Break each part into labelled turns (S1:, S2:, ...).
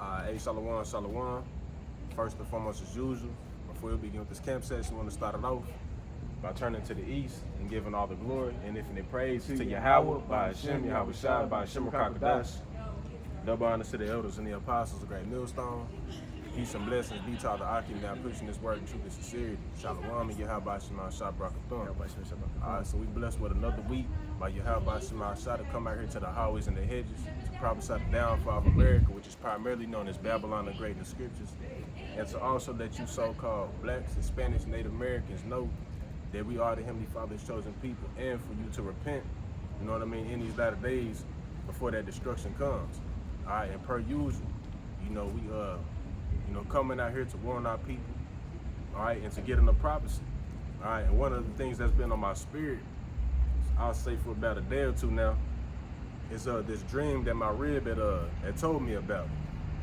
S1: Hey, Shalom, Shalom. First and foremost, as usual, before we begin with this camp session, we want to start it off by turning to the east and giving all the glory and infinite praise to Yahweh, bahasham, yahawashi, bahasham, double honor to the elders and the apostles, the great millstone. Peace and blessings be to all the Akim now preaching this word in truth and sincerity. Shalom and yahawashi, shah brakathon. Alright, so we blessed with another week by yahawashi, shah to come out here to the highways and the hedges to prophesy the downfall of America, which is primarily known as Babylon the Great in the scriptures, and to also let you so-called blacks, Hispanics, Native Americans know that we are the Heavenly Father's chosen people, and for you to repent, you know what I mean, in these latter days before that destruction comes. All right, and per usual, we coming out here to warn our people, all right, and to get in the prophecy. All right, and one of the things that's been on my spirit, I'll say for about a day or two now, is this dream that my rib had told me about.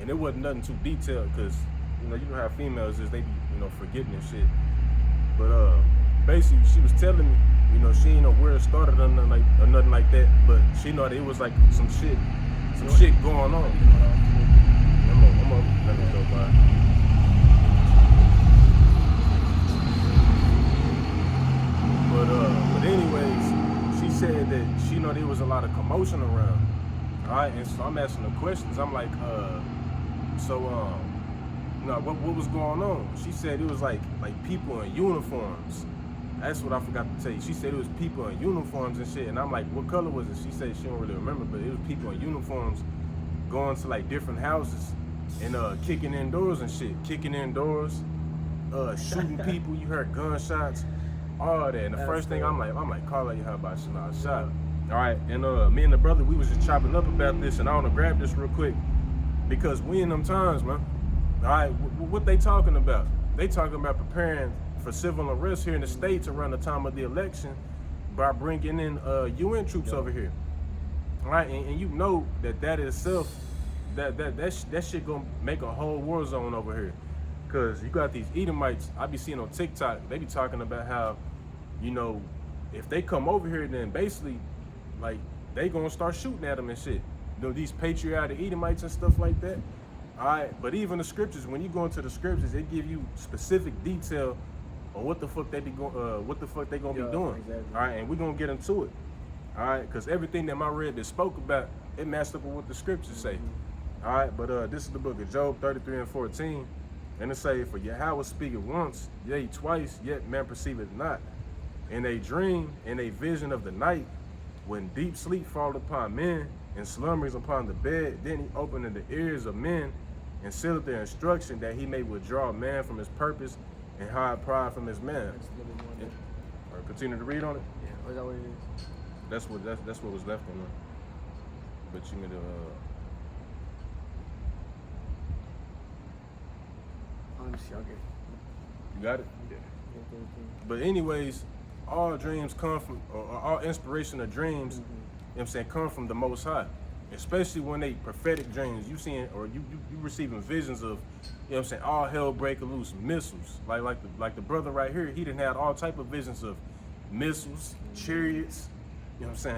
S1: And it wasn't nothing too detailed, because you know how females is, they be forgetting and shit. But basically she was telling me, she ain't know where it started or nothing like that, but she know that it was like some shit going on. Let me go by. But anyways, she said that she know there was a lot of commotion around. All right, and so I'm asking her questions. I'm like, what was going on? She said it was like people in uniforms. That's what I forgot to tell you. She said it was people in uniforms and shit. And I'm like, what color was it? She said she don't really remember, but it was people in uniforms going to like different houses and kicking in doors and shit. Kicking in doors, shooting people. You heard gunshots, all that. And the first thing I'm like, call out yahawashi, shot. All right, and me and the brother, we was just chopping up about this, and I want to grab this real quick because we in them times, man. All right, what they talking about? They talking about preparing for civil unrest here in the States around the time of the election by bringing in UN troops over here. All right, and you know that itself, that shit gonna make a whole war zone over here. Cause you got these Edomites, I be seeing on TikTok, they be talking about how, if they come over here, then basically, like, they gonna start shooting at them and shit. These patriotic Edomites and stuff like that. All right, but even the scriptures, when you go into the scriptures, they give you specific detail on what the fuck they gonna be doing. Exactly. All right, and we're gonna get into it. All right, because everything that my rib spoke about, it matched up with what the scriptures say. All right, but this is the book of Job 33 and 14, and it say, for Yahweh speaketh once, yea twice, yet man perceiveth not. In a dream, in a vision of the night, when deep sleep fall upon men and slumbers upon the bed, then he openeth the ears of men and sealeth their instruction, that he may withdraw man from his purpose and hide pride from his man. Or continue to read on it.
S2: Yeah, is that what it is?
S1: That's what was left on there. But you made
S2: Honestly, okay.
S1: You got it?
S2: Yeah.
S1: But anyways, all dreams come from, or all inspiration of dreams, you know what I'm saying, come from the Most High. Especially when they prophetic dreams, you seeing, or you receiving visions of, all hell breaking loose, missiles. Like the brother right here, he done had all type of visions of missiles, chariots,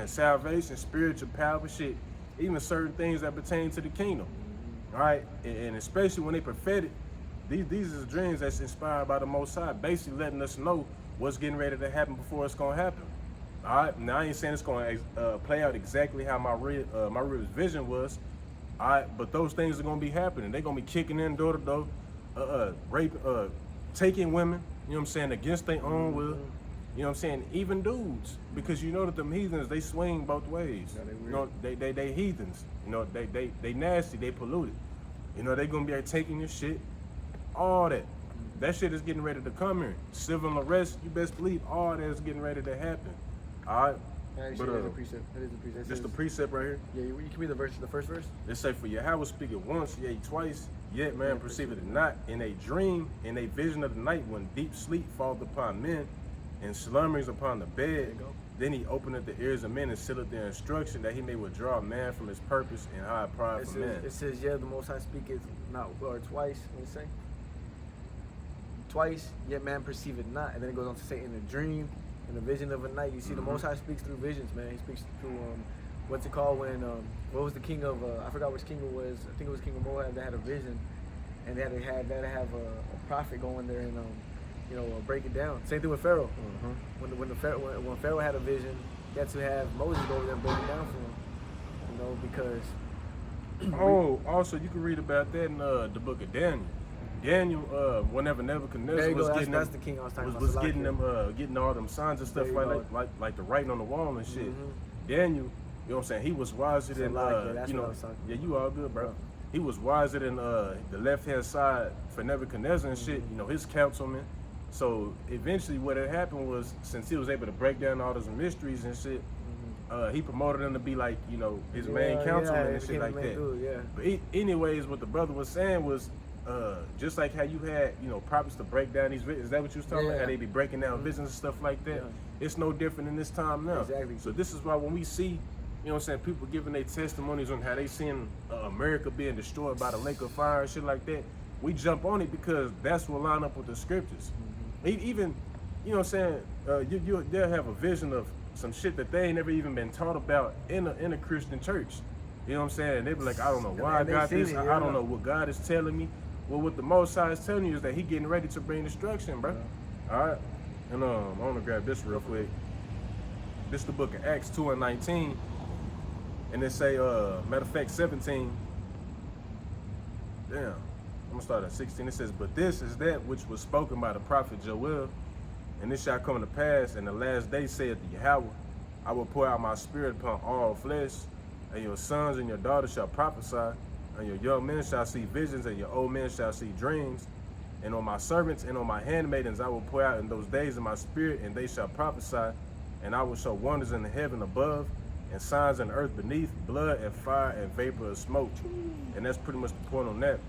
S1: salvation, spiritual power, shit, even certain things that pertain to the kingdom. All right, and especially when they prophetic, these are dreams that's inspired by the Most High, basically letting us know what's getting ready to happen before it's gonna happen. All right, now I ain't saying it's gonna play out exactly how my rib's vision was. All right, but those things are gonna be happening. They're gonna be kicking in door to door, raping, taking women, against their own will. Even dudes, because you know that them heathens, they swing both ways. Yeah, they heathens. They nasty, they polluted. They gonna be taking your shit, all that. That shit is getting ready to come here. Civil unrest, you best believe all that is getting ready to happen. All right.
S2: Actually, that is a precept. That is a precept.
S1: Just the precept right here.
S2: Yeah, you can read the first verse.
S1: It say, for Yahweh speaketh once, yea twice, yet man perceiveth it not. In a dream, in a vision of the night, when deep sleep falleth upon men, and slumberings upon the bed, then he openeth the ears of men and sealeth their instruction, that he may withdraw man from his purpose and hide pride from man.
S2: It says, yeah, the Most High speaketh not, or twice. What does it say? Twice, yet man perceiveth not. And then it goes on to say, in a dream, in a vision of a night. You see, the Most High speaks through visions, man. He speaks through what's it called when what was the king of I forgot which king it was. I think it was King of Moab that had a vision, and they had to have a prophet go in there and break it down. Same thing with Pharaoh. When Pharaoh had a vision, he had to have Moses go over there and break it down for him. Because
S1: also you can read about that in the book of Daniel. Daniel, whenever Nebuchadnezzar was getting
S2: that's the king I was talking about.
S1: was getting them getting all them signs and stuff like the writing on the wall and shit. Daniel, you know what I'm saying? He was wiser than yeah, you all good, bro. He was wiser than the left hand side for Nebuchadnezzar and shit. You know, his councilman. So eventually, what had happened was, since he was able to break down all those mysteries and shit, he promoted him to be like, his main councilman and shit like that.
S2: Dude,
S1: But anyways, what the brother was saying was, just like how you had, prophets to break down these visions. Is that what you was talking about? How they be breaking down visions and stuff like that? Yeah. It's no different in this time now.
S2: Exactly.
S1: So this is why when we see, people giving their testimonies on how they seen America being destroyed by the lake of fire and shit like that, we jump on it because that's what line up with the scriptures. Even, they'll have a vision of some shit that they ain't never even been taught about in a Christian church. You know what I'm saying? They be like, I don't know why I got this. I don't know what God is telling me. Well, what the Most High is telling you is that He getting ready to bring destruction, bro. Yeah. All right? And I want to grab this real quick. This is the book of Acts 2:19. And it say, matter of fact, 17. Damn. I'm going to start at 16. It says, but this is that which was spoken by the prophet Joel. And this shall come to pass in the last day, saith the Yahweh. I will pour out my spirit upon all flesh, and your sons and your daughters shall prophesy, and your young men shall see visions, and your old men shall see dreams. And on my servants and on my handmaidens I will pour out in those days of my spirit, and they shall prophesy. And I will show wonders in the heaven above, and signs in the earth beneath, blood and fire and vapor of smoke. And that's pretty much the point on that.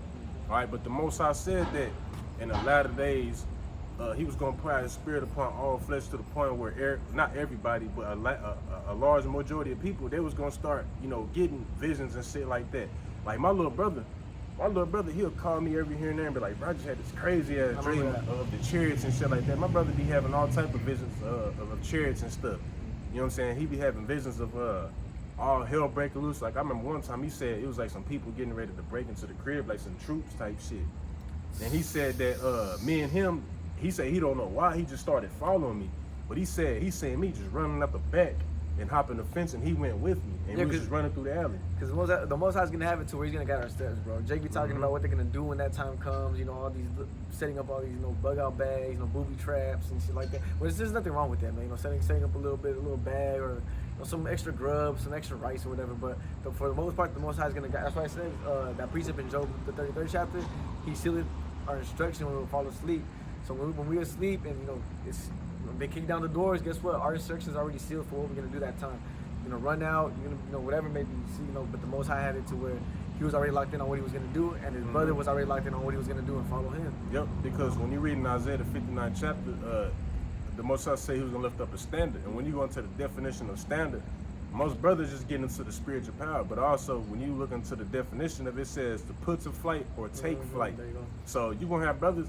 S1: All right, but the Most High said that in the latter days, He was going to pour out His spirit upon all flesh, to the point where not everybody, but a large majority of people, they was going to start, getting visions and shit like that. Like my little brother, he'll call me every here and there and be like, bro, I just had this crazy ass dream of the chariots and shit like that. My brother be having all type of visions of chariots and stuff. You know what I'm saying? He be having visions of all hell breaking loose. Like I remember one time he said it was like some people getting ready to break into the crib, like some troops type shit. And he said that me and him, he said he don't know why, he just started following me. But he seen me just running up the back and hopping the fence, and he went with me, and we was just running through the alley.
S2: Because the Most High's gonna have it to where He's gonna guide our steps, bro. Jake be talking about what they're gonna do when that time comes. All these setting up all these bug out bags, booby traps and shit like that. Well, there's nothing wrong with that, man. Setting up a little bag or some extra grub, some extra rice or whatever. But for the most part, the Most High's gonna guide. That's why I said that precept in Job, the 33rd chapter, He sealed our instruction when we fall asleep. So when we're asleep and it's they kick down the doors, guess what? Our instructions already sealed for what we're gonna do that time. Run out, whatever maybe see, but the Most High had it to where He was already locked in on what He was gonna do, and His brother was already locked in on what He was gonna do and follow Him.
S1: Yep, because when you read in Isaiah the 59th chapter, the Most High say He was gonna lift up a standard, and when you go into the definition of standard, most brothers just get into the spiritual power, but also when you look into the definition of it, says to put to flight or take flight.
S2: There you go.
S1: So you're gonna have brothers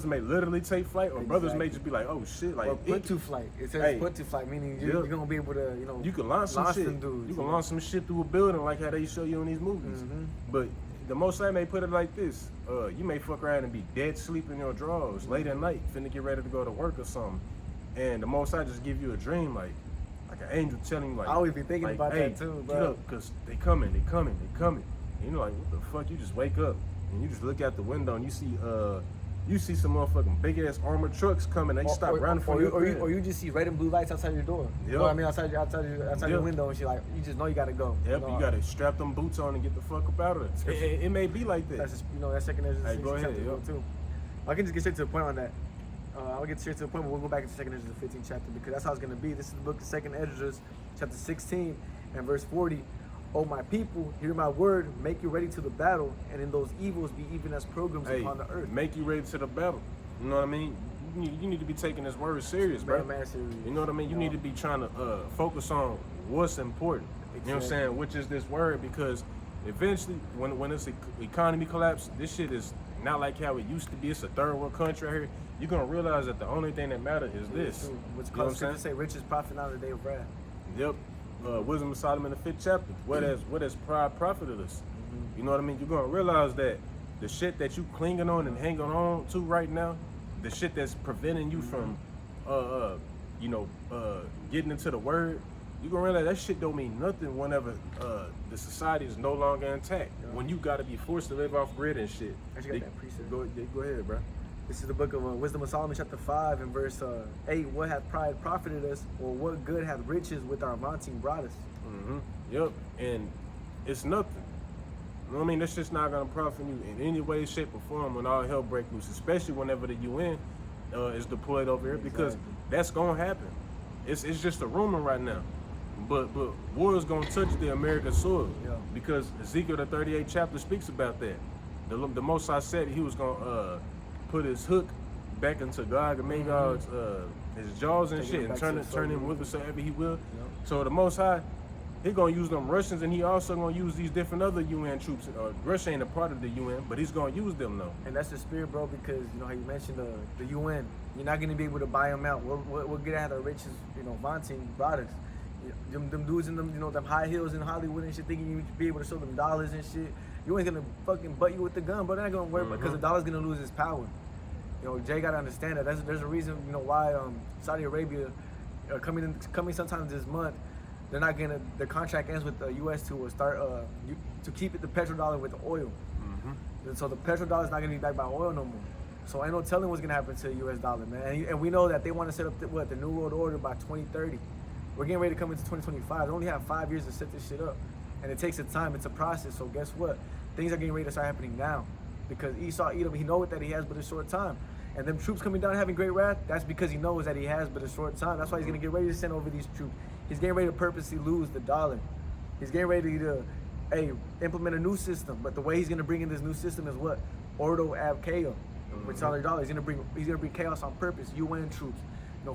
S1: may literally take flight, or brothers may just be like, oh shit, like,
S2: or put to flight. It says put to flight, meaning you're gonna be able to,
S1: you can launch some shit.
S2: Dudes,
S1: you can launch some shit through a building, like how they show you in these movies. But the Most High may put it like this: you may fuck around and be dead sleep in your drawers late at night, finna get ready to go to work or something, and the Most High just give you a dream, like an angel telling you, like,
S2: I always be thinking
S1: like,
S2: about
S1: hey,
S2: that too, bro.
S1: Get up, cause they coming. And you're like, what the fuck? You just wake up and you just look out the window and you see some motherfucking big ass armored trucks coming. They stop running for you,
S2: or you just see red and blue lights outside your door.
S1: Yep.
S2: You know what I mean? Outside your window, and you just know you gotta go.
S1: Yep, you gotta strap them boots on and get the fuck up out of there. It may be like that.
S2: That's just, that second Ezra.
S1: Hey, go ahead,
S2: too. I can just get straight to the point on that. I'll get straight to the point, but we'll go back to second Ezra, the 15th chapter, because that's how it's gonna be. This is the book of second Ezra, chapter 16 and verse 40. O my people, hear my word, make you ready to the battle, and in those evils be even as pilgrims upon the earth.
S1: Make you ready to the battle. You know what I mean? You need to be taking this word serious, bro.
S2: Man, serious.
S1: You know what I mean? You need to be trying to focus on what's important. Exactly. You know what I'm saying? Which is this word, because eventually, when this economy collapse, this shit is not like how it used to be. It's a third world country out here. You're gonna realize that the only thing that matters is this.
S2: What's called scripture say, riches profit not in the day of wrath.
S1: Yep. Wisdom of Solomon, the 5th chapter. What has pride profited us? You know what I mean? You're gonna realize that the shit that you clinging on and hanging on to right now, the shit that's preventing you from, getting into the word, you're gonna realize that shit don't mean nothing whenever the society is no longer intact. Yeah. When you gotta be forced to live off grid and shit.
S2: I got that precept.
S1: Go ahead, bro.
S2: This is the book of Wisdom of Solomon, chapter 5, and verse 8. What hath pride profited us, or what good hath riches with our vaunting brought us?
S1: Yep, and it's nothing. You know what I mean? That's just not gonna profit you in any way, shape, or form when all hell breaks loose, especially whenever the UN is deployed over here, because that's gonna happen. It's just a rumor right now. But war is gonna touch the American soil, because Ezekiel the 38th chapter speaks about that. The Most High said he was gonna put his hook back into Gog and Magog's his jaws and shit, and turn him whithersoever he will. So the Most High, he gonna use them Russians, and he also gonna use these different other UN troops. Russia ain't a part of the UN, but he's gonna use them though.
S2: And that's the spirit, bro, because you know how you mentioned the UN. You're not gonna be able to buy them out. We're gonna have the riches, vaunting brought us. Them dudes in them, them high heels in Hollywood and shit, thinking you be able to show them dollars and shit. You ain't gonna fucking butt you with the gun, bro. They're not gonna worry because the dollar's gonna lose its power. Jay gotta understand that. There's a reason, why Saudi Arabia coming sometime this month. They're not gonna. The contract ends with the U.S. to start to keep the petrodollar with the oil. And so the petrodollar is not gonna be backed by oil no more. So ain't no telling what's gonna happen to the U.S. dollar, man. And we know that they want to set up the New World Order by 2030. We're getting ready to come into 2025. They only have 5 years to set this shit up, and it takes a time. It's a process. So guess what? Things are getting ready to start happening now, because Esau, Edom, he knows that he has but a short time. And them troops coming down having great wrath, that's because he knows that he has but a short time. That's why he's going to get ready to send over these troops. He's getting ready to purposely lose the dollar. He's getting ready to, implement a new system. But the way he's going to bring in this new system is what? Ordo ab chaos, which is all their dollars. He's going to bring chaos on purpose. UN troops,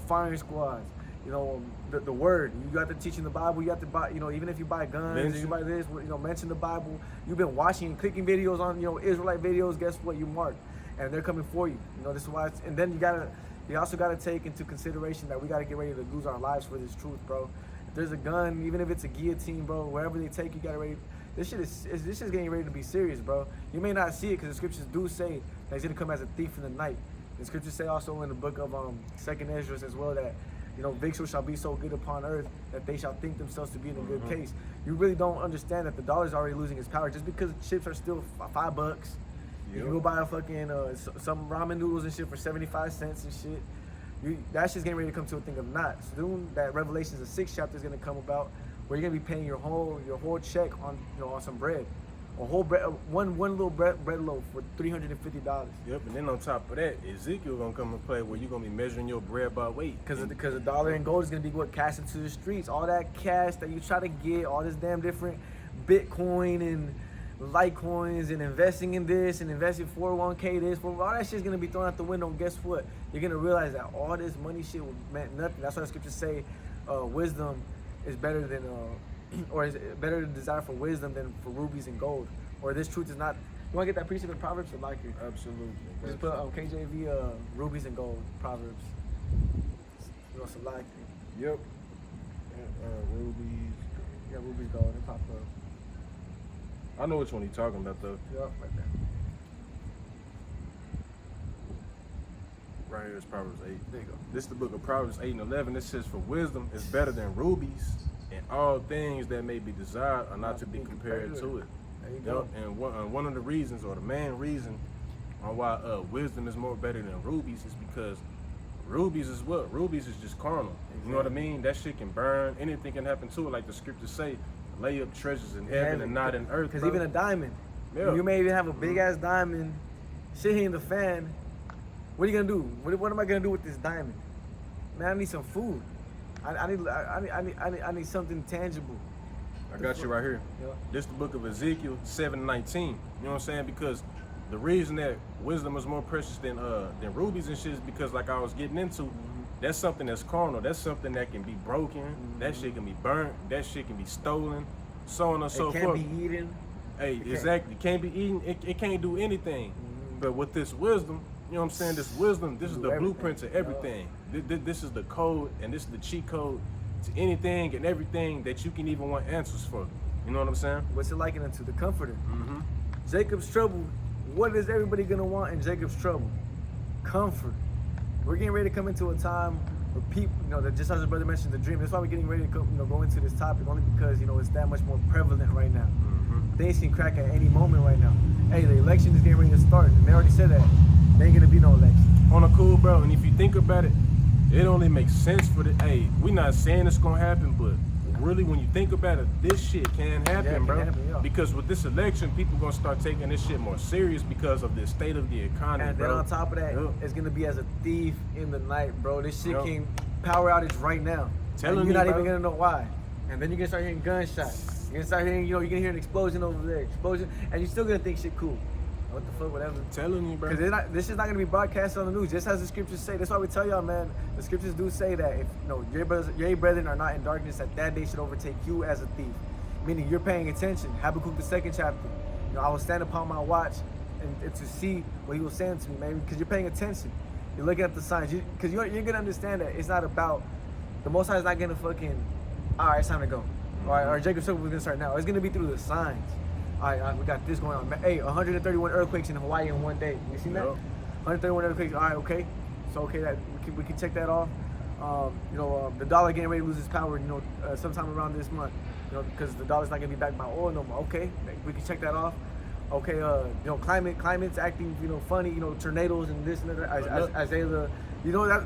S2: firing squads. The word. You got to teach in the Bible. You have to buy, even if you buy guns, or you buy this, mention the Bible. You've been watching and clicking videos on, Israelite videos. Guess what? You marked. And they're coming for you. This is why. And then you also gotta take into consideration that we gotta get ready to lose our lives for this truth, bro. If there's a gun, even if it's a guillotine, bro, wherever they take you, gotta ready. This shit is getting ready to be serious, bro. You may not see it because the scriptures do say that he's gonna come as a thief in the night. The scriptures say also in the book of 2nd Ezra as well that victuals shall be so good upon earth that they shall think themselves to be in a good case. You really don't understand that the dollar's already losing its power just because chips are still $5. You can go buy a fucking some ramen noodles and shit for 75 cents and shit. That shit's getting ready to come to a thing of not. Soon that Revelations, the 6th chapter, is gonna come about where you're gonna be paying your whole check on on some bread, a whole bread, one little bread loaf for $350.
S1: Yep, and then on top of that, Ezekiel gonna come and play where you're gonna be measuring your bread by weight.
S2: Because the dollar and gold is gonna be what cast into the streets. All that cash that you try to get, all this damn different Bitcoin and Litecoins and investing in this and investing 401k this, all that shit's gonna be thrown out the window. And guess what? You're gonna realize that all this money shit meant nothing. That's why the scriptures say wisdom is better than or is better to desire for wisdom than for rubies and gold. Or this truth is not. You wanna get that precept in Proverbs or like it?
S1: Absolutely.
S2: Just put KJV rubies and gold Proverbs. So like it.
S1: Yep. Rubies.
S2: Yeah, rubies, gold. They pop up.
S1: I know which one you're talking about though.
S2: Yep, right there.
S1: Right here is Proverbs 8.
S2: There you go.
S1: This is the book of Proverbs 8 and 11. It says, for wisdom is better than rubies, and all things that may be desired are not to be compared to it.
S2: There you go.
S1: And one of the reasons, or the main reason on why wisdom is more better than rubies is because rubies is what? Rubies is just carnal. Exactly. You know what I mean? That shit can burn. Anything can happen to it, like the scriptures say. Lay up treasures in heaven and not in earth.
S2: Because even a diamond, you may even have a big ass diamond, shit hitting the fan. What are you gonna do? What am I gonna do with this diamond? Man, I need some food. I need something tangible.
S1: I got you right here.
S2: Yep.
S1: This is the book of Ezekiel 7:19. You know what I'm saying? Because the reason that wisdom is more precious than rubies and shit is because, like I was getting into, that's something that's carnal. That's something that can be broken. That shit can be burnt. That shit can be stolen. So on and so forth.
S2: It can't be eaten.
S1: Hey, exactly. It can't be eaten. It can't do anything. But with this wisdom, you know what I'm saying? This wisdom, this is the blueprint to everything. This is the code, and this is the cheat code to anything and everything that you can even want answers for. You know what I'm saying?
S2: What's it likened unto? The Comforter.
S1: Mm-hmm.
S2: Jacob's trouble. What is everybody gonna want in Jacob's trouble? Comfort. We're getting ready to come into a time where people, that just as the brother mentioned, the dream. That's why we're getting ready to go into this topic, only because it's that much more prevalent right now.
S1: Mm-hmm.
S2: Things can crack at any moment right now. Hey, the election is getting ready to start, and they already said that there ain't gonna be no election.
S1: On a cool, bro. And if you think about it, it only makes sense for the. Hey, we're not saying it's gonna happen, but really, when you think about it, this shit can happen,
S2: it can
S1: bro.
S2: happen, yeah.
S1: Because with this election, people gonna start taking this shit more serious because of the state of the economy,
S2: And
S1: bro.
S2: then on top of that, it's gonna be as a thief in the night, bro. This shit can power outage right now.
S1: Telling
S2: and you're not
S1: you,
S2: even
S1: bro.
S2: gonna know why. And then you're gonna start hearing gunshots. You're gonna start hearing, you're gonna hear an explosion over there, explosion, and you're still gonna think shit cool. What the fuck, whatever.
S1: Telling you, bro.
S2: Because this is not gonna be broadcast on the news, just as the scriptures say. That's why we tell y'all, man. The scriptures do say that if your brethren are not in darkness, that day should overtake you as a thief. Meaning you're paying attention. Habakkuk the 2nd chapter. I will stand upon my watch and to see what he was saying to me, man. Because you're paying attention. You're looking at the signs. Because you're gonna understand that it's not about the Most High is not gonna fucking. All right, it's time to go. All right, or Jacob's circle was gonna start now. It's gonna be through the signs. All right, we got this going on. Hey, 131 earthquakes in Hawaii in one day. You seen that? 131 earthquakes. All right, okay. So okay, that we can check that off. The dollar getting ready to lose its power. Sometime around this month. Because the dollar's not gonna be backed by oil no more. Okay, we can check that off. Okay, climate's acting, funny. Tornadoes and this and that. Isaiah,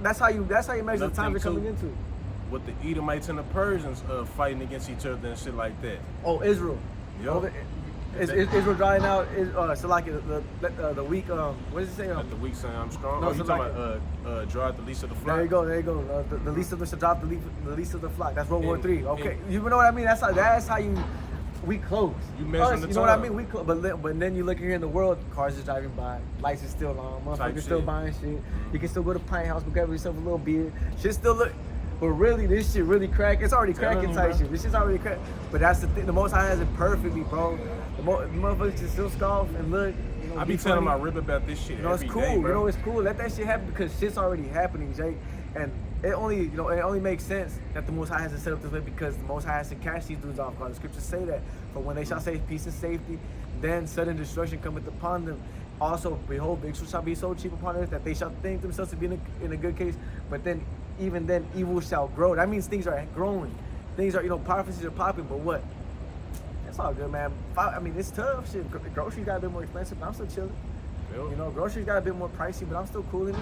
S2: that's how you measure the time they're coming into.
S1: With the Edomites and the Persians fighting against each other and shit like that.
S2: Oh, Israel.
S1: Yo.
S2: Is Israel drying out? So like the weak. What does it say?
S1: At the weak son, I'm strong.
S2: No,
S1: You
S2: so
S1: talking
S2: like
S1: about draw out the least of the flock?
S2: There you go. The least of the drop, the least of the flock. That's World War III. Okay,
S1: and,
S2: you know what I mean? That's how you. We close.
S1: You measuring the
S2: You know what I
S1: time.
S2: mean? We close. But then you look here in the world, cars is driving by, lights is still on, motherfuckers still buying shit. You can still go to Pine House, grab yourself a little beer. Shit still look. But really, this shit really crack. It's already cracking type shit. This shit's already crack. But that's the thing. The Most High has it perfectly, bro. The motherfuckers can still scoff and look.
S1: I be telling my rib about this shit
S2: it's
S1: every
S2: cool.
S1: day, bro.
S2: It's cool. Let that shit happen because shit's already happening, Jay. And it only makes sense that the Most High has it set up this way because the Most High has to catch these dudes off guard. The scriptures say that. For when they shall say peace and safety, then sudden destruction cometh upon them. Also, behold, victuals shall be so cheap upon earth that they shall think themselves to be in a good case. But then, even then, evil shall grow. That means things are growing. Things are, prophecies are popping. But what? It's all good, man. I mean, it's tough. Shit, groceries got a bit more expensive, but I'm still chilling.
S1: Yep.
S2: Groceries got a bit more pricey, but I'm still cool in it.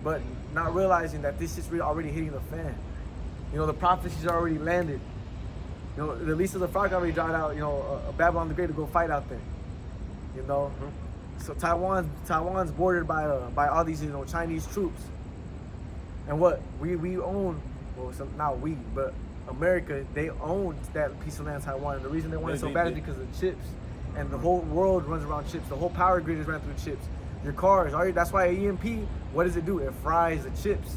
S2: But not realizing that this is really already hitting the fan. The prophecies are already landed. The least of the flock already dried out. Babylon the Great to go fight out there. So Taiwan's bordered by all these Chinese troops. And what we own, not we, but America, they own that piece of land, Taiwan. And the reason they want it so bad is because of chips. And the whole world runs around chips. The whole power grid is ran through chips. Your cars, that's why EMP, what does it do? It fries the chips.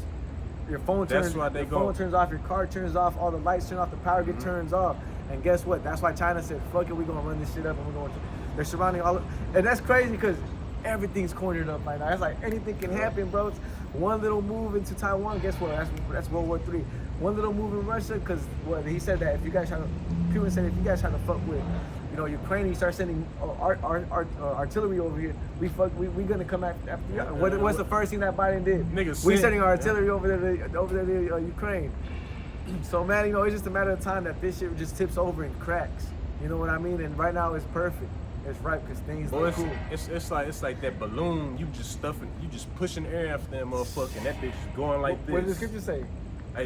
S2: Your phone turns off, your car turns off, all the lights turn off, the power grid turns off. And guess what? That's why China said, fuck it, we're gonna run this shit up and they're surrounding and that's crazy because everything's cornered up right now. It's like anything can happen, bro. It's one little move into Taiwan, guess what? That's World War III. One little move in Russia, because he said that if you guys Putin said if you guys try to fuck with, Ukraine, you start sending artillery over here, we gonna come after you.
S1: Yeah,
S2: What's the first thing that Biden did? We sending our artillery over there to Ukraine. So man, it's just a matter of time that this shit just tips over and cracks. You know what I mean? And right now it's perfect. It's right because things look cool.
S1: It's like that balloon. You just pushing air after that motherfucker, and that bitch is going like this.
S2: What does the scripture say?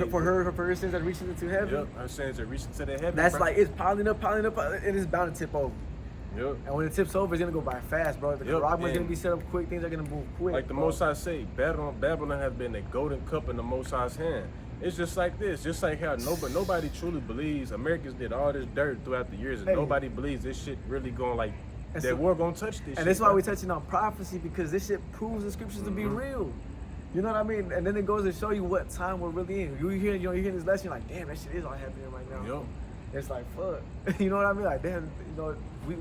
S2: For her sins that reaching into heaven.
S1: Yep, her sins are reaching to the heaven.
S2: That's like it's piling up. It is bound to tip over.
S1: Yep.
S2: And when it tips over, it's gonna go by fast, bro. The Karagma's gonna be set up quick. Things are gonna move quick.
S1: Like the Most High say, Babylon has been a golden cup in the Most High's hand. It's just like this. Just like how nobody truly believes Americans did all this dirt throughout the years, and nobody believes this shit really going like that. We're gonna touch this.
S2: And that's why we're touching on prophecy because this shit proves the scriptures to be real. You know what I mean? And then it goes to show you what time we're really in. You hear this lesson, you're like, damn, that shit is all happening right now.
S1: Yep.
S2: It's like, fuck. You know what I mean? Like, damn,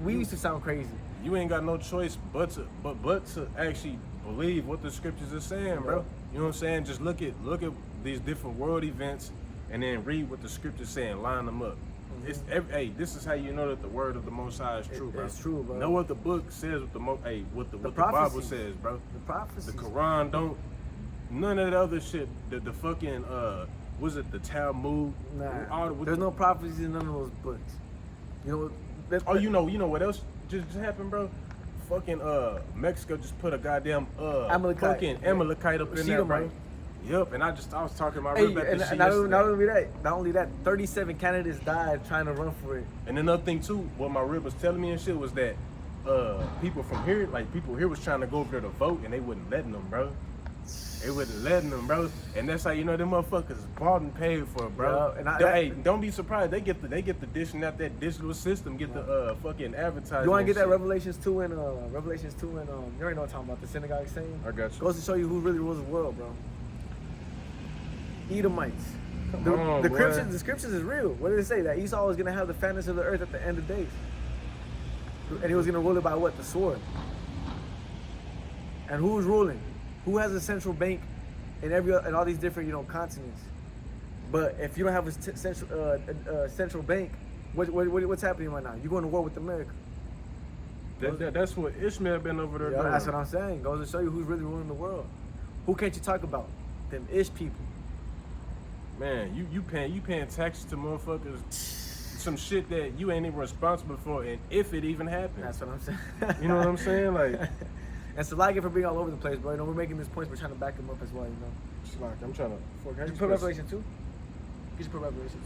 S2: we used to sound crazy.
S1: You ain't got no choice but to actually believe what the scriptures are saying, bro. You know what I'm saying? Just look at these different world events and then read what the scripture's saying, line them up. Hey, this is how you know that the word of the Most High is true, bro.
S2: It's true, bro.
S1: Know what the book says, what the Bible
S2: prophecies.
S1: says, bro.
S2: The prophecies.
S1: The Quran don't. None of that other shit. The fucking was it the Talmud?
S2: Nah. There's no prophecies in none of those books. You know.
S1: You know what else just happened, bro? Fucking Mexico just put a goddamn fucking Amalekite up in there, bro. Yep, and I was talking about
S2: Hey,
S1: about this shit
S2: not only that, 37 candidates died trying to run for it.
S1: And another thing too, what my rib was telling me and shit was that people from here, like people here was trying to go over there to vote and they wouldn't letting them, bro. They wouldn't letting them, bro. And that's how you know them motherfuckers bought and paid for, bro.
S2: Yeah,
S1: hey, don't be surprised. They get the dishing out that digital system, get the fucking advertising.
S2: You want to get that Revelations 2 and you already know what I'm talking about, the synagogue saying?
S1: I got you.
S2: Goes to show you who really rules the world, bro. Edomites. The scriptures is real. What did it say? That Esau was gonna have the fatness of the earth at the end of days, and he was gonna rule it by what? The sword. And who's ruling? Who has a central bank in all these different continents? But if you don't have a central bank, what's happening right now? You're going to war with America.
S1: That's what Ishmael been over there doing.
S2: That's what I'm saying. Goes to show you who's really ruling the world. Who can't you talk about? Them Ish people.
S1: Man, you paying taxes to motherfuckers, some shit that you ain't even responsible for, and if it even happens.
S2: That's what I'm saying.
S1: You know what I'm saying? Like,
S2: and so like it for being all over the place, bro. You know, we're making these points, we're trying to back them up as well, you know.
S1: It's like I'm trying to.
S2: Did you put Revelation 2? Did you put Revelation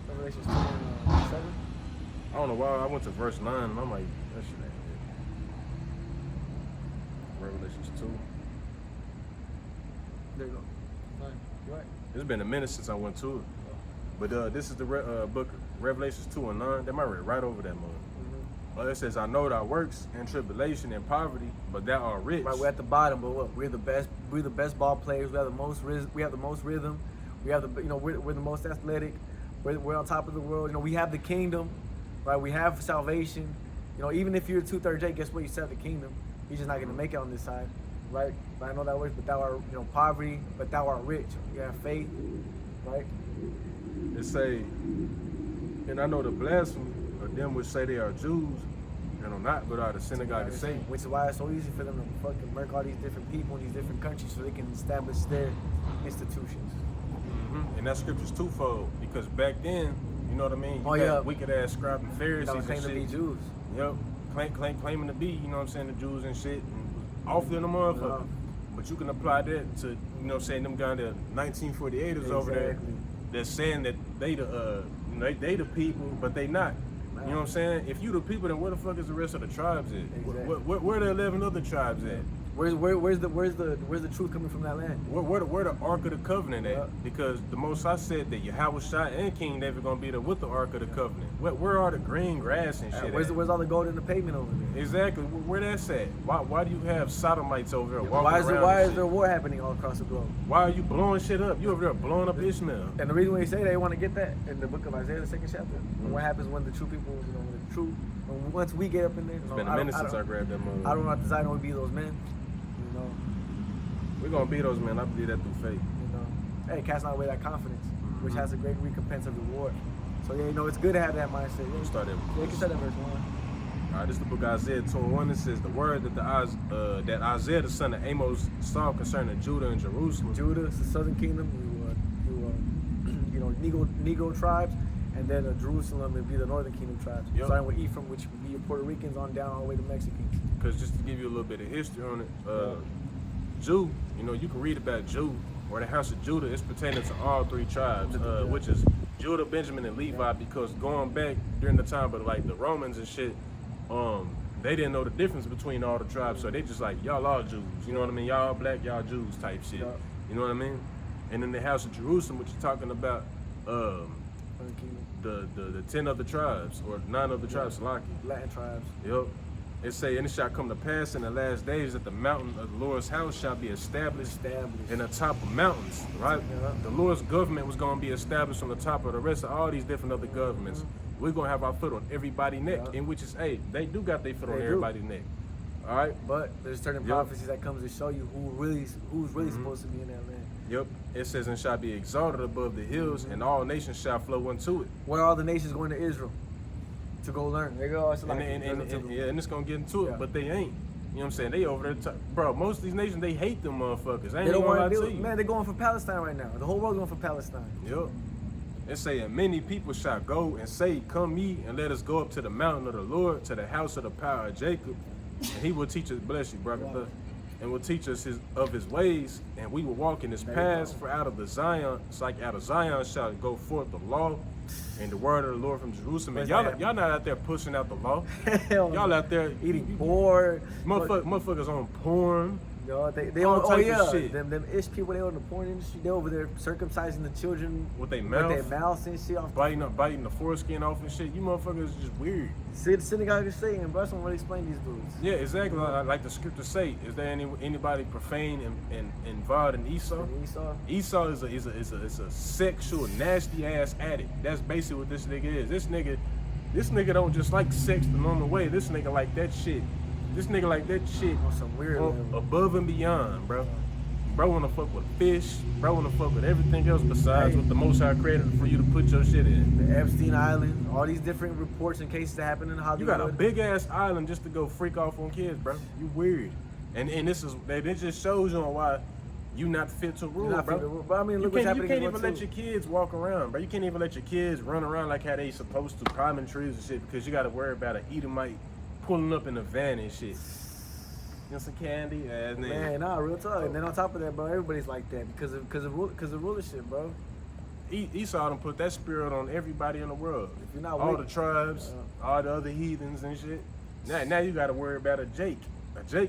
S2: 2? Revelation 2 and 7?
S1: I don't know why I went to verse 9 and I'm like, that shit ain't it. Revelations 2.
S2: There you go. Fine. You're right.
S1: It's been a minute since I went to it. But this is the book Revelations 2 and 9. That might read right over that mother. Well, it says, I know thy works and tribulation and poverty, but thou art rich.
S2: Right, we're at the bottom, but what? We're the best ball players. We have the most rhythm. We have we're the most athletic. We're on top of the world. You know, we have the kingdom, right? We have salvation. You know, even if you're 2/3 J, guess what? You still have the kingdom. You're just not gonna make it on this side, right? But I know that works, but thou art, poverty, but thou art rich. You have faith, right?
S1: It say, and I know the blasphemy of them which say they are Jews and are not, but are the synagogue of Satan.
S2: Which is why it's so easy for them to fucking murk all these different people in these different countries so they can establish their institutions.
S1: And that scripture's twofold, because back then, you know what I mean? You had wicked ass scribes and Pharisees and shit.
S2: Claiming to be Jews.
S1: Yep, claiming to be, you know what I'm saying, the Jews and shit, and off in the motherfucker. But you can apply that to, you know what I'm saying, them guys, the 1948ers over there, that's saying that they the people, but they not. You know what I'm saying? If you the people, then where the fuck is the rest of the tribes at?
S2: Exactly.
S1: Where the 11 other tribes at?
S2: Where's the truth coming from that land?
S1: Where the Ark of the Covenant at? Because the Most High said that yahawashi and King David gonna be there with the Ark of the Covenant. Where are the green grass and shit?
S2: Where's all the gold in the pavement over there?
S1: Exactly. Where that's at? Why do you have sodomites over there walking around?
S2: Why is there war happening all across the globe?
S1: Why are you blowing shit up? You over there blowing up Ishmael.
S2: And the reason why they say they want to get that in the book of Isaiah, the 2nd chapter. What happens when the true people, once we get up in there?
S1: It's been a minute since I grabbed that mother.
S2: I don't know if design would be those men.
S1: We're gonna be those men. I believe that through faith.
S2: Hey, cast not away that confidence, which has a great recompense of reward. So yeah, it's good to have that mindset. Yeah,
S1: We'll start at
S2: you can start at verse 1.
S1: All right, this is the book of Isaiah 2:1. It says the word that Isaiah the son of Amos saw concerning Judah and Jerusalem.
S2: Judah, the southern kingdom, Negro tribes, and then Jerusalem would be the northern kingdom tribes.
S1: Yep.
S2: Starting with Ephraim, which would be your Puerto Ricans on down all the way to Mexicans.
S1: Because just to give you a little bit of history on it, Jew, you can read about Jew or the house of Judah. It's pertaining to all 3 tribes, which is Judah, Benjamin, and Levi. Because going back during the time of like the Romans and shit, they didn't know the difference between all the tribes, so they just like, y'all all Jews. You know what I mean? Y'all black, y'all Jews type shit. You know what I mean? And in the house of Jerusalem, what you're talking about, the 10 other tribes or 9 other tribes,
S2: Latin tribes.
S1: Yep. It say, and it shall come to pass in the last days that the mountain of the Lord's house shall be established in the top of mountains, right? The Lord's government was going to be established on the top of the rest of all these different other governments. We're going to have our foot on everybody's neck, in which is, they do got their foot on everybody's neck. All right?
S2: But there's certain prophecies that comes to show you who's really supposed to be in that land.
S1: Yep. It says, and shall be exalted above the hills, and all nations shall flow into it.
S2: Where are all the nations going to Israel to go learn? They go,
S1: And it's gonna get into it,
S2: Yeah.
S1: but they ain't. You know what I'm saying? They over there, bro. Most of these nations, they hate them motherfuckers. I
S2: They
S1: ain't
S2: don't
S1: gonna lie
S2: want
S1: to
S2: to
S1: you.
S2: Man, they're going for Palestine right now. The whole world's going for Palestine.
S1: Yep. It's saying many people shall go and say, come ye and let us go up to the mountain of the Lord, to the house of the power of Jacob, and he will teach us, bless you, brother,
S2: Wow.
S1: and will teach us of his ways, and we will walk in his paths. For out of the Zion, it's like out of Zion shall go forth the law and the word of the Lord from Jerusalem. And y'all not out there pushing out the law.
S2: Hell
S1: Y'all
S2: no.
S1: out there
S2: Eating pork.
S1: motherfuckers on porn.
S2: Yo, they
S1: all
S2: on, oh
S1: type of
S2: yeah,
S1: shit.
S2: them ish people, they on the porn industry. They over there circumcising the children
S1: With their
S2: mouths and shit. Off
S1: biting the foreskin off and shit. You motherfuckers is just weird.
S2: See, the synagogue is saying, bro, I don't really explain these dudes.
S1: Yeah, exactly. Like the scriptures say, is there anybody profane and involved in Esau? Esau is a sexual nasty ass addict. That's basically what this nigga is. This nigga don't just like sex the normal way. This nigga like that shit. This nigga like that shit
S2: On some weird level.
S1: above and beyond, bro. Bro wanna fuck with fish. Bro wanna fuck with everything else besides what the Most High created for you to put your shit in.
S2: The Epstein Island, all these different reports and cases that happen in Hollywood.
S1: You got a big ass island just to go freak off on kids, bro. You weird. And it just shows you on why you not fit to rule, bro.
S2: But I mean, look what's happening.
S1: You can't even let your kids walk around, bro. You can't even let your kids run around like how they supposed to, climbing trees and shit, because you got to worry about an Edomite pulling up in a van and shit. You know, some candy ass nigga.
S2: Man, nah, real talk. And then on top of that, bro, everybody's like that because of rulership, bro.
S1: Esau done put that spirit on everybody in the world.
S2: If you're not
S1: all the tribes, all the other heathens and shit. Now you got to worry about a Jake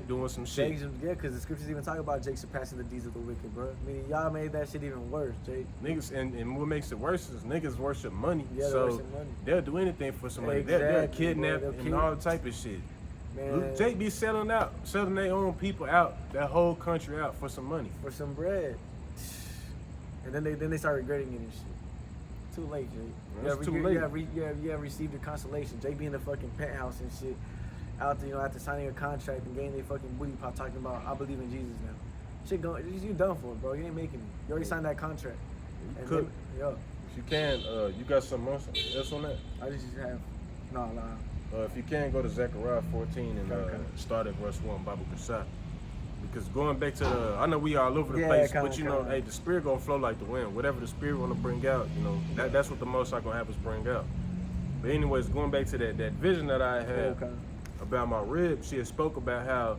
S1: doing some shit.
S2: Yeah, because the scriptures even talk about Jake surpassing the deeds of the wicked, bro. I mean, y'all made that shit even worse, Jake.
S1: Niggas, and what makes it worse is niggas worship money.
S2: Yeah,
S1: so
S2: worship money.
S1: They'll do anything for some money.
S2: Exactly,
S1: They'll kidnap
S2: bro.
S1: and all type of shit.
S2: Man,
S1: Jake be selling their own people out, that whole country out for some money.
S2: for some bread. And then they start regretting it and shit. Too late, Jake.
S1: It's too late.
S2: You have received your consolation. Jake be in the fucking penthouse and shit. Out there, after signing a contract and getting their fucking booty pop talking about, I believe in Jesus now. Shit, you done for it, bro. You ain't making it. You already signed that contract.
S1: You could.
S2: Yeah.
S1: If you can, you got something else on that?
S2: I just have, nah.
S1: If you can, go to Zechariah 14 and start at verse 1, Bible Kasha. Because going back to I know we all over the place, but you know, hey, the spirit gonna flow like the wind. Whatever the spirit wanna bring out, you know, that's what the Most High gonna have us bring out. But anyways, going back to that vision that I had about my rib, she had spoke about how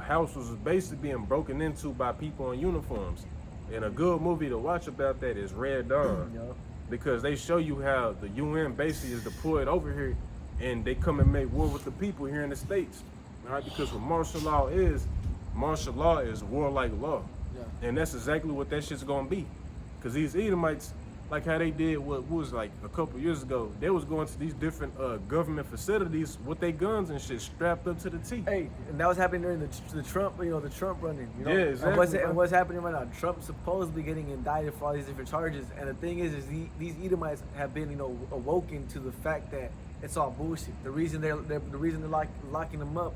S1: house was basically being broken into by people in uniforms. And a good movie to watch about that is Red Dawn. Because they show you how the UN basically is deployed over here and they come and make war with the people here in the States. All right, because what martial law is warlike law. Yeah. And that's exactly what that shit's gonna be. Because these Edomites, like how they did what was like a couple years ago, they was going to these different government facilities with their guns and shit strapped up to the teeth.
S2: Hey, and that was happening during the Trump, the Trump running. You know?
S1: Yeah, exactly.
S2: And what's happening right now? Trump's supposedly getting indicted for all these different charges. And the thing is these Edomites have been, awoken to the fact that it's all bullshit. The reason they're locking them up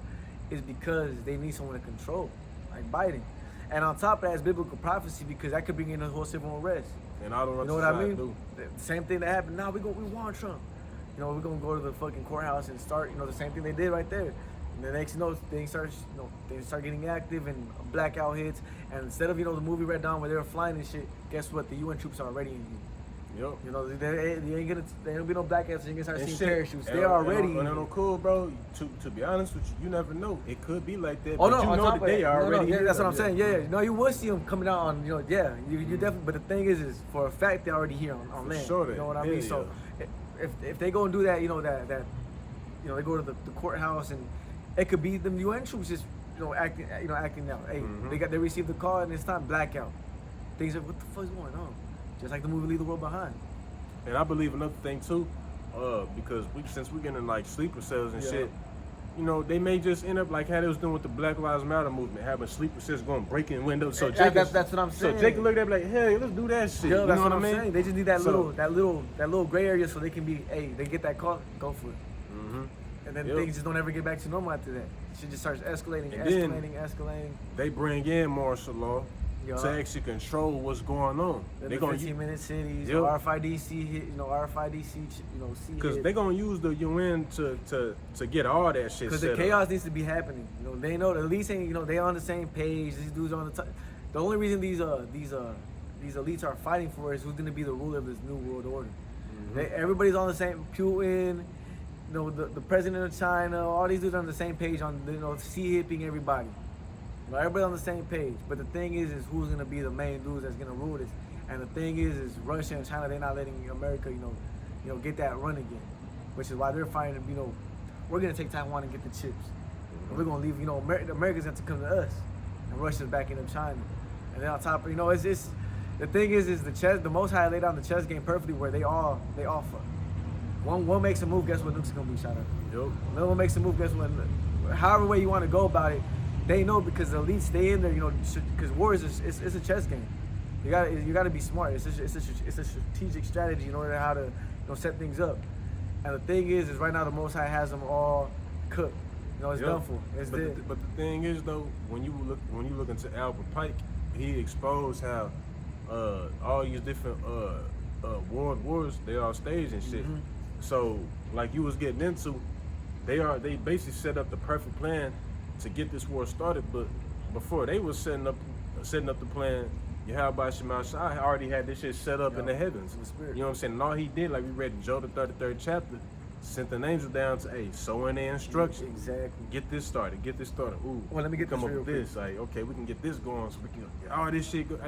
S2: is because they need someone to control, like Biden. And on top of that is biblical prophecy, because that could bring in a whole civil unrest.
S1: And I don't know
S2: what I mean? The same thing that happened. Now we want Trump. We're gonna go to the fucking courthouse and start, the same thing they did right there. And the next, things start getting active and blackout hits. And instead of, the movie Red Dawn where they were flying and shit, guess what? The UN troops are already in you.
S1: Yep.
S2: There ain't be no blackouts. You ain't gonna start seeing parachutes. They're already.
S1: And no cool, bro. To be honest with you, you never know. It could be like that.
S2: Oh
S1: but
S2: no,
S1: you know that they are already.
S2: Yeah, that's what I'm saying. Yeah. No, you will see them coming out on. You definitely. But the thing is for a fact they're already here on land.
S1: Sure,
S2: you know what I mean? So if they go and do that, they go to the courthouse and it could be them UN troops just acting out. Hey, they received the call and it's time blackout. Things like, what the fuck's going on? Just like the movie Leave the World Behind.
S1: And I believe another thing too, because since we're getting like sleeper cells and shit, they may just end up like how they was doing with the Black Lives Matter movement, having sleeper cells going breaking windows. So
S2: that's what I'm saying.
S1: So Jake look at that like, hey, let's do that shit.
S2: Yeah,
S1: that's what I mean?
S2: Saying. They just need that little gray area so they can be, hey, they get that call, go for it. And then things just don't ever get back to normal after that. Shit just starts escalating.
S1: They bring in martial law. to actually control what's going on.
S2: They're
S1: gonna
S2: 15-minute cities,
S1: Yep.
S2: RFID hit, RFID C, C
S1: because
S2: hit.
S1: they're gonna use the UN to get all that shit.
S2: Because the chaos needs to be happening. They know the elites ain't. They on the same page. These dudes are on the top. The only reason these elites are fighting for is who's gonna be the ruler of this new world order. Everybody's on the same. Putin, the president of China, all these dudes are on the same page on C hipping everybody. Everybody's on the same page. But the thing is who's gonna be the main dudes that's gonna rule this. And the thing is Russia and China, they're not letting America, get that run again. Which is why they're fighting. We're gonna take Taiwan and get the chips. And we're gonna leave. America's have to come to us, and Russia's backing up China. And then on top of it's the thing is the chess. The Most High laid down the chess game perfectly where they all fuck. One makes a move, guess what nukes gonna be shot at.
S1: Yep.
S2: Another one makes a move, guess what? However way you want to go about it, they know because the elites stay in there. Because war is it's a chess game. You gotta be smart. It's a strategic strategy in order to how to set things up. And the thing is right now the Most High has them all cooked. It's done for. It's dead.
S1: But the thing is though, when you look into Albert Pike, he exposed how all these different world wars they are staged and shit. So like you was getting into, they basically set up the perfect plan to get this war started. But before they was setting up the plan, yahawashi already had this shit set up in the heavens. You know what I'm saying? And all he did, like we read in Job the 33rd chapter, sent an angel down to sow in the instructions.
S2: Exactly.
S1: Get this started. Ooh.
S2: Well, let me get
S1: come
S2: this
S1: up with this. Like, okay, we can get this going so we can get all this shit go.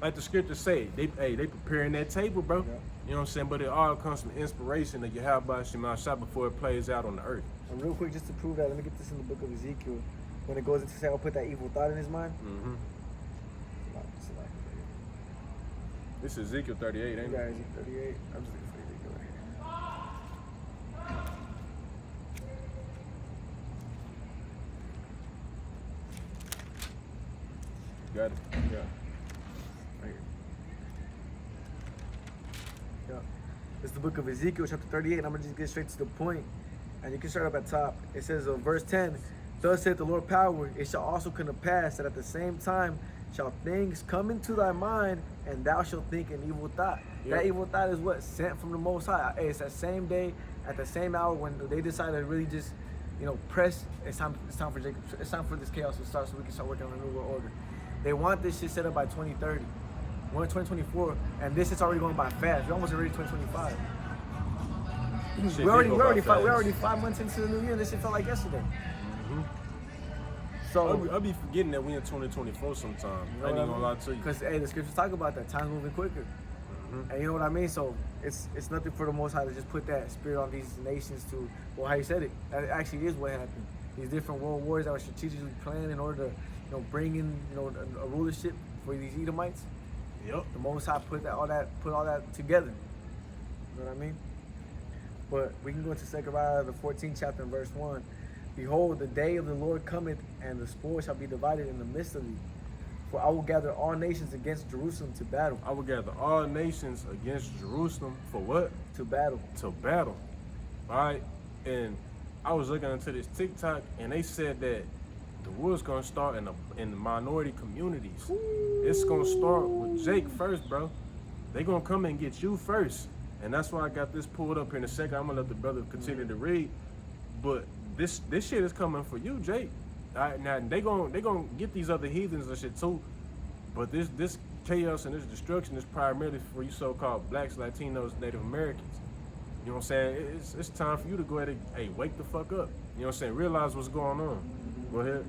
S1: Like the scriptures say, they preparing that table, bro.
S2: Yeah.
S1: You know what I'm saying? But it all comes from inspiration of yahawashi before it plays out on the earth.
S2: And real quick, just to prove that, let me get this in the book of Ezekiel. When it goes into say, I'll put that evil thought in his mind.
S1: This is Ezekiel 38, ain't it?
S2: Yeah, Ezekiel 38. I'm just looking for Ezekiel right here.
S1: Got it. Yeah.
S2: Right here. Yeah. It's the book of Ezekiel, chapter 38, and I'm going to just get straight to the point. And you can start up at top. It says, verse 10, thus saith the Lord power, it shall also come to pass that at the same time shall things come into thy mind, and thou shalt think an evil thought. Yep. That evil thought is what? Sent from the Most High. It's that same day, at the same hour, when they decided to really just, press. It's time for Jacob. It's time for this chaos to start, so we can start working on a new world order. They want this shit set up by 2030. We're in 2024, and this is already going by fast. We're almost already 2025. We're already 5 months into the new year. This shit felt like yesterday. So
S1: I'll be forgetting that we in 2024 sometime. I ain't even gonna lie to you.
S2: Because the scriptures talk about that. Time's moving quicker. And you know what I mean? So it's nothing for the Most High to just put that spirit on these nations to, well, how you said it. That actually is what happened. These different world wars that were strategically planned in order to, bring in, a rulership for these Edomites.
S1: Yep.
S2: The Most High put all that together. You know what I mean? But we can go into Zechariah, the 14th chapter, and verse 1. Behold, the day of the Lord cometh, and the spoil shall be divided in the midst of thee. For I will gather all nations against Jerusalem to battle.
S1: I will gather all nations against Jerusalem for what?
S2: To battle.
S1: To battle. All right? And I was looking into this TikTok, and they said that the war's going to start in the minority communities. Ooh. It's going to start with Jake first, bro. They going to come and get you first. And that's why I got this pulled up here in a second. I'm going to let the brother continue to read. But this shit is coming for you, Jake. All right, now they gonna get these other heathens and shit too, but this chaos and this destruction is primarily for you so-called blacks, Latinos, Native Americans. You know what I'm saying? It's time for you to go ahead and wake the fuck up. You know what I'm saying? Realize what's going on. Go ahead.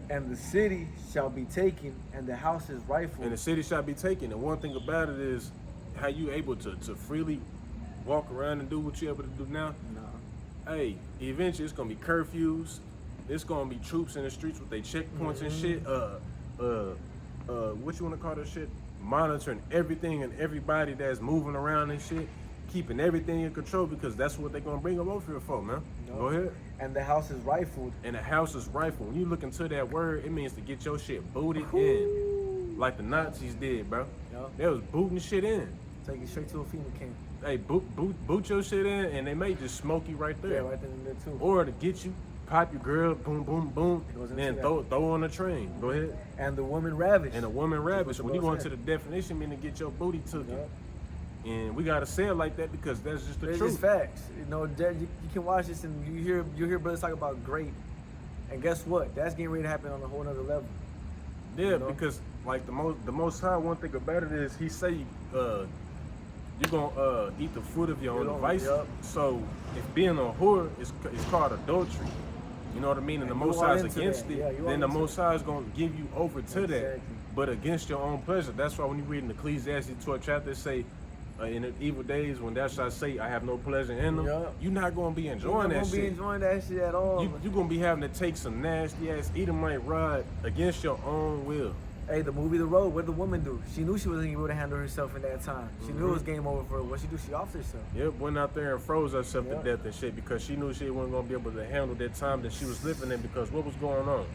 S2: And the city shall be taken, and the houses rifled.
S1: And the city shall be taken. And one thing about it is how you able to freely walk around and do what you're able to do now.
S2: No.
S1: Hey, eventually it's gonna be curfews. It's gonna be troops in the streets with their checkpoints and shit. What you wanna call that shit? Monitoring everything and everybody that's moving around and shit, keeping everything in control because that's what they're gonna bring them over here for, man. No. Go ahead.
S2: And the house is rifled.
S1: And the house is rifled. When you look into that word, it means to get your shit booted in, like the Nazis did, bro.
S2: Yep.
S1: They was booting shit in.
S2: Take you straight to a FEMA camp.
S1: Hey, boot your shit in, and they may just smoke you right there.
S2: Yeah, right there too.
S1: Or to get you, pop your girl, boom, boom, boom,
S2: It goes into
S1: then
S2: that.
S1: throw on the train. Go ahead.
S2: And the woman ravish.
S1: And a woman ravish.
S2: what
S1: When you
S2: the
S1: go
S2: boss
S1: into the definition, meaning to get your booty took.
S2: Yep.
S1: And we gotta say it like that because that's just the
S2: It's
S1: truth.
S2: just facts. You know, you can watch this and you hear brothers talk about grape, and guess what? That's getting ready to happen on a whole nother level.
S1: Yeah,
S2: You know?
S1: because like the most high, one thing about it is he say you're gonna eat the fruit of your own devices.
S2: Yep.
S1: So if being a whore is called adultery, you know what I mean, and the
S2: And you
S1: Most
S2: all
S1: High is
S2: into
S1: against
S2: that.
S1: it,
S2: Yeah, you all
S1: then the
S2: into
S1: Most High is gonna give you over to that,
S2: Exactly.
S1: but against your own pleasure. That's why when you read in Ecclesiastes 12 chapter, it say. In the evil days when thou shalt say I have no pleasure in them,
S2: Yup.
S1: you're not gonna be
S2: You're
S1: enjoying
S2: not
S1: that
S2: gonna be
S1: shit.
S2: enjoying that shit at all.
S1: You're gonna be having to take some nasty ass Edomite ride against your own will.
S2: Hey, the movie The Road, what did the woman do? She knew she wasn't able to handle herself in that time. She knew it was game over for her. What she do? She offed herself.
S1: Yep, went out there and froze herself
S2: Yep.
S1: to death and shit because she knew she wasn't gonna be able to handle that time that she was living in because what was going on?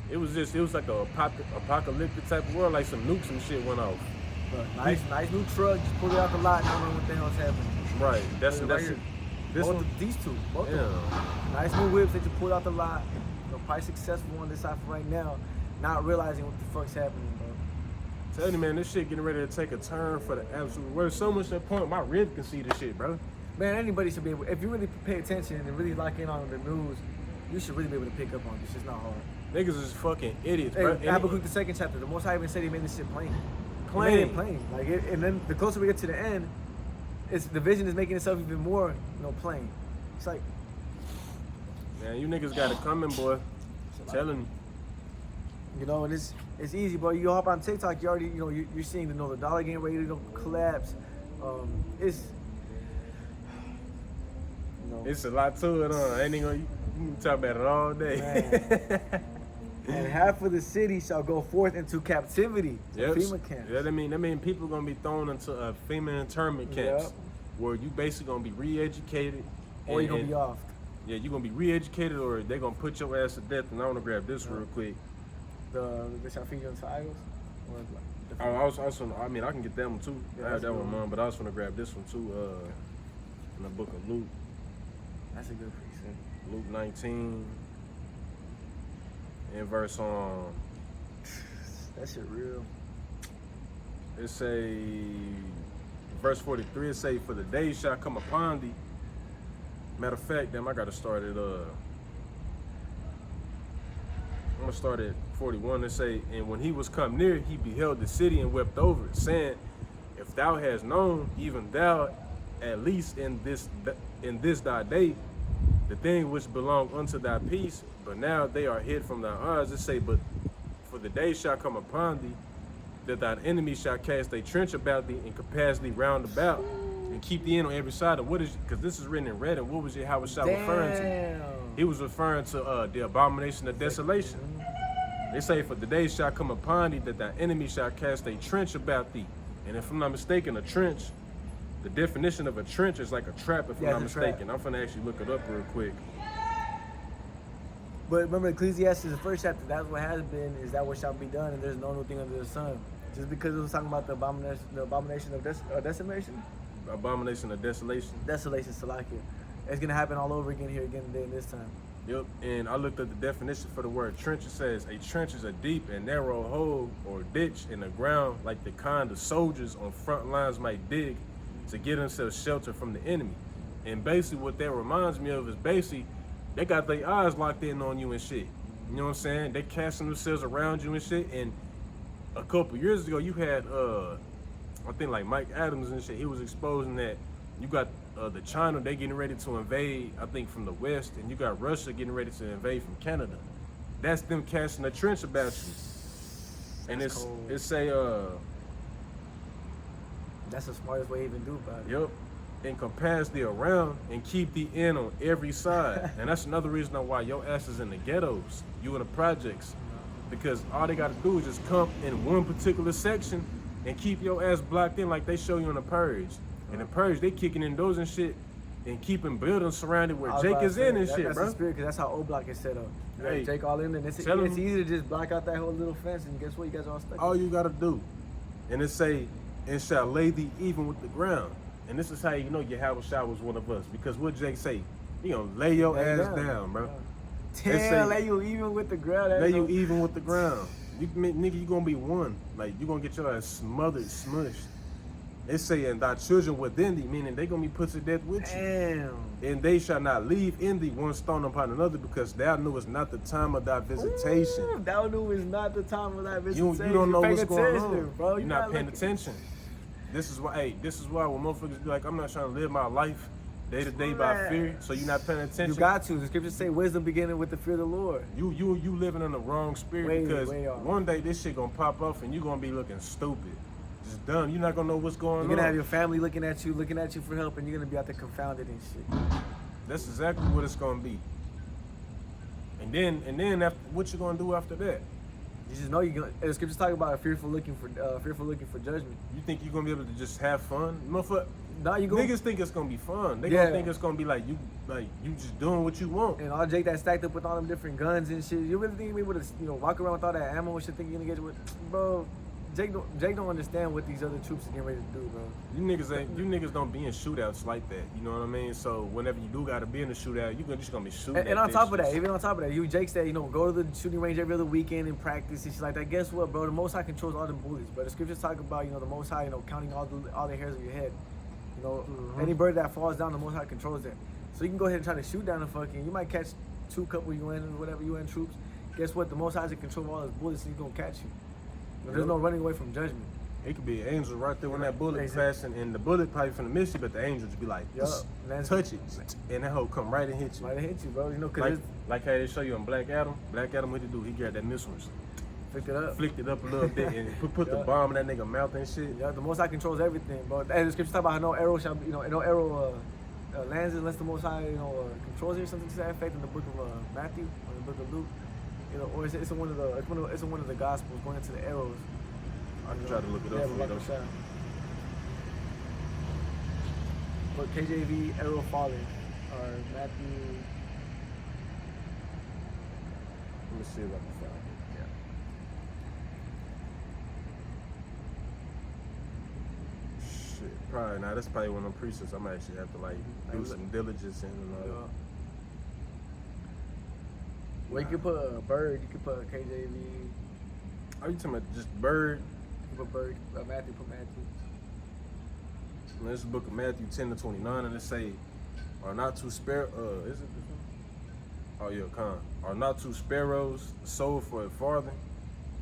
S1: It was like a apocalyptic type of world, like some nukes and shit went off.
S2: But nice new truck. Just pulled it out the lot. Don't know what the hell's happening.
S1: Right, that's
S2: Right
S1: it.
S2: here.
S1: This
S2: both
S1: one,
S2: of these two, both of
S1: yeah.
S2: them. Nice new whips that you pulled out the lot. You know, probably successful on this side for right now. Not realizing what the fuck's happening, bro.
S1: Tell you, man, this shit getting ready to take a turn for the absolute worst. So much to the point my rib can see this shit, bro.
S2: Man, anybody should be able. If you really pay attention and really lock in on the news, you should really be able to pick up on this. It's not hard.
S1: Niggas is fucking idiots,
S2: Hey,
S1: bro.
S2: Habakkuk the second chapter. The Most High even said he made this shit plain. He
S1: Plain.
S2: made it plain. Like, and then the closer we get to the end, it's the vision is making itself even more, plain. It's like,
S1: Man, you niggas got it coming, boy. Telling you.
S2: and it's easy, bro. You hop on TikTok, you already, you're seeing the dollar getting ready to collapse. It's,
S1: It's a lot to it, I ain't even gonna you can talk about it all day.
S2: and half of the city shall go forth into captivity.
S1: Yep.
S2: FEMA camps.
S1: Yeah, that mean people gonna be thrown into FEMA internment camps
S2: Yep.
S1: where you basically gonna be re-educated.
S2: Or you're gonna be off.
S1: Yeah, you're gonna be re-educated or they're gonna put your ass to death. And I wanna grab this real quick.
S2: They shall feed you into idols. Or the-
S1: I can get that one too.
S2: Yeah,
S1: I have
S2: that's
S1: that
S2: a
S1: one,
S2: good
S1: Mom, but I was gonna grab this one too. In the book of Luke,
S2: That's a good precept.
S1: Luke 19, in verse
S2: That shit real.
S1: it say verse 43. It say, "For the day shall come upon thee." Matter of fact, damn, I gotta start at I'm gonna start at 41 and say, "And when he was come near, he beheld the city and wept over it, saying, If thou hast known, even thou, at least in this thy day, the thing which belong unto thy peace, but now they are hid from thy eyes." It say, "But for the day shall come upon thee, that thine enemies shall cast a trench about thee and compass thee round about, and keep thee in on every side." Of what is, because this is written in red, and what was it? How was Shah referring to?
S2: Damn.
S1: He was referring to the abomination of desolation. They say, "For the day shall come upon thee, that thy enemy shall cast a trench about thee." And if I'm not mistaken, a trench, the definition of a trench is like a trap, if
S2: Yeah,
S1: I'm not
S2: it's a trap.
S1: mistaken. I'm finna actually look it up real quick.
S2: But remember, Ecclesiastes, the first chapter, that's what has been, is that what shall be done, and there's no new thing under the sun. Just because it was talking about the abomination of decimation?
S1: Abomination of desolation.
S2: Desolation, Salakia. It's going to happen all over again here again today this time.
S1: Yep, and I looked at the definition for the word trench. It says, "A trench is a deep and narrow hole or ditch in the ground, like the kind of soldiers on front lines might dig to get themselves shelter from the enemy." And basically what that reminds me of is basically they got their eyes locked in on you and shit. You know what I'm saying? They casting themselves around you and shit. And a couple years ago, you had, I think like Mike Adams and shit, he was exposing that you got the China, they getting ready to invade, I think, from the West, and you got Russia getting ready to invade from Canada. That's them casting a trench about you. And
S2: That's cold.
S1: it say,
S2: That's the smartest way to even do about it.
S1: yep, and compass thee around and keep thee in on every side. And that's another reason why your ass is in the ghettos, you in the projects. Because all they gotta do is just come in one particular section and keep your ass blocked in like they show you in the Purge. In the Purge, they kicking in doors and shit and keeping buildings surrounded where
S2: I was
S1: Jake
S2: about to
S1: is
S2: say,
S1: in and shit,
S2: that's
S1: bro.
S2: the spirit, because that's how O-Block is set up. You got
S1: Hey,
S2: Jake all in, and it's
S1: tell 'em-
S2: easy to just block out that whole little fence, and guess what? You guys are all stuck.
S1: All you gotta do, and it say, "And shall lay thee even with the ground." And this is how you know Yahawashi was one of us. Because what Jake say, he gonna lay your
S2: Lay
S1: ass
S2: down.
S1: down, bro.
S2: Damn, lay you even with the ground.
S1: Lay you even with the ground. Nigga, you gonna be one. Like, you gonna get your ass smothered, smushed. They saying thy children within thee, meaning they gonna be put to death with you.
S2: Damn.
S1: And they shall not leave in thee one stone upon another, because thou knewest not the time of thy visitation.
S2: Ooh, thou knew it's not the time of thy visitation.
S1: You don't know
S2: Paying
S1: what's going
S2: attention,
S1: on,
S2: bro.
S1: You're not paying attention. This is why when motherfuckers be like, I'm not trying to live my life day to day by fear, so you're not paying attention.
S2: You got to. The scriptures say wisdom beginning with the fear of the Lord.
S1: You living in the wrong spirit, because one day this shit gonna pop off and you gonna be looking stupid. Just dumb. You're not gonna know what's going on.
S2: You're gonna have your family looking at you for help, and you're gonna be out there confounded and shit.
S1: That's exactly what it's gonna be. And then after, what you gonna do after that?
S2: You just know you're gonna. The scriptures talk about fearful looking for judgment.
S1: You think you're gonna be able to just have fun, motherfucker?
S2: Nah, you go.
S1: Niggas think it's gonna be fun. They gonna think it's gonna be like you just doing what you want.
S2: And all Jake that stacked up with all them different guns and shit. You really think you'll be able to, walk around with all that ammo and shit? Think you're gonna get with, bro? Jake don't understand what these other troops are getting ready to do, bro.
S1: You niggas don't be in shootouts like that. You know what I mean? So whenever you do gotta be in a shootout, just gonna be shooting.
S2: And on top of that, Jake said, go to the shooting range every other weekend and practice and shit like that. Guess what, bro? The Most High controls all the bullets, bro. The scriptures talk about, the Most High, counting all the hairs of your head. Any bird that falls down, the Most High controls that. So you can go ahead and try to shoot down you might catch couple UN or whatever UN troops. Guess what? The Most High's in control of all those bullets, and he's gonna catch you. There's no running away from judgment.
S1: It could be an angel right there when that bullet passing, and the bullet probably finna miss you, but the angel just be like, touch it, and that hoe come right and hit you.
S2: Right and hit you, bro.
S1: Like how they show you on Black Adam. Black Adam, what he do? He grabbed that missile and flicked it up a little bit, and put the bomb in that nigga mouth and shit.
S2: Yeah, the Most High controls everything, bro. And the scripture talk about how no arrow shall, no arrow lands unless the Most High, controls it, or something to that effect in the book of Matthew or the book of Luke. Or it's in one of the gospels going into the arrows.
S1: I can try to look it up for you though.
S2: But KJV arrow falling, or Matthew.
S1: Let me see if I can find it. Yeah. Shit, probably not. That's probably one of them precepts I'm actually have to do some diligence in and all that.
S2: Well, you could put a bird, you could put a KJV.
S1: Are you talking about just bird?
S2: You put bird, Matthew, put Matthew.
S1: This is the book of Matthew 10-29, and it say, are not two sparrows, is it this one? Oh yeah, are not two sparrows sold for a farthing,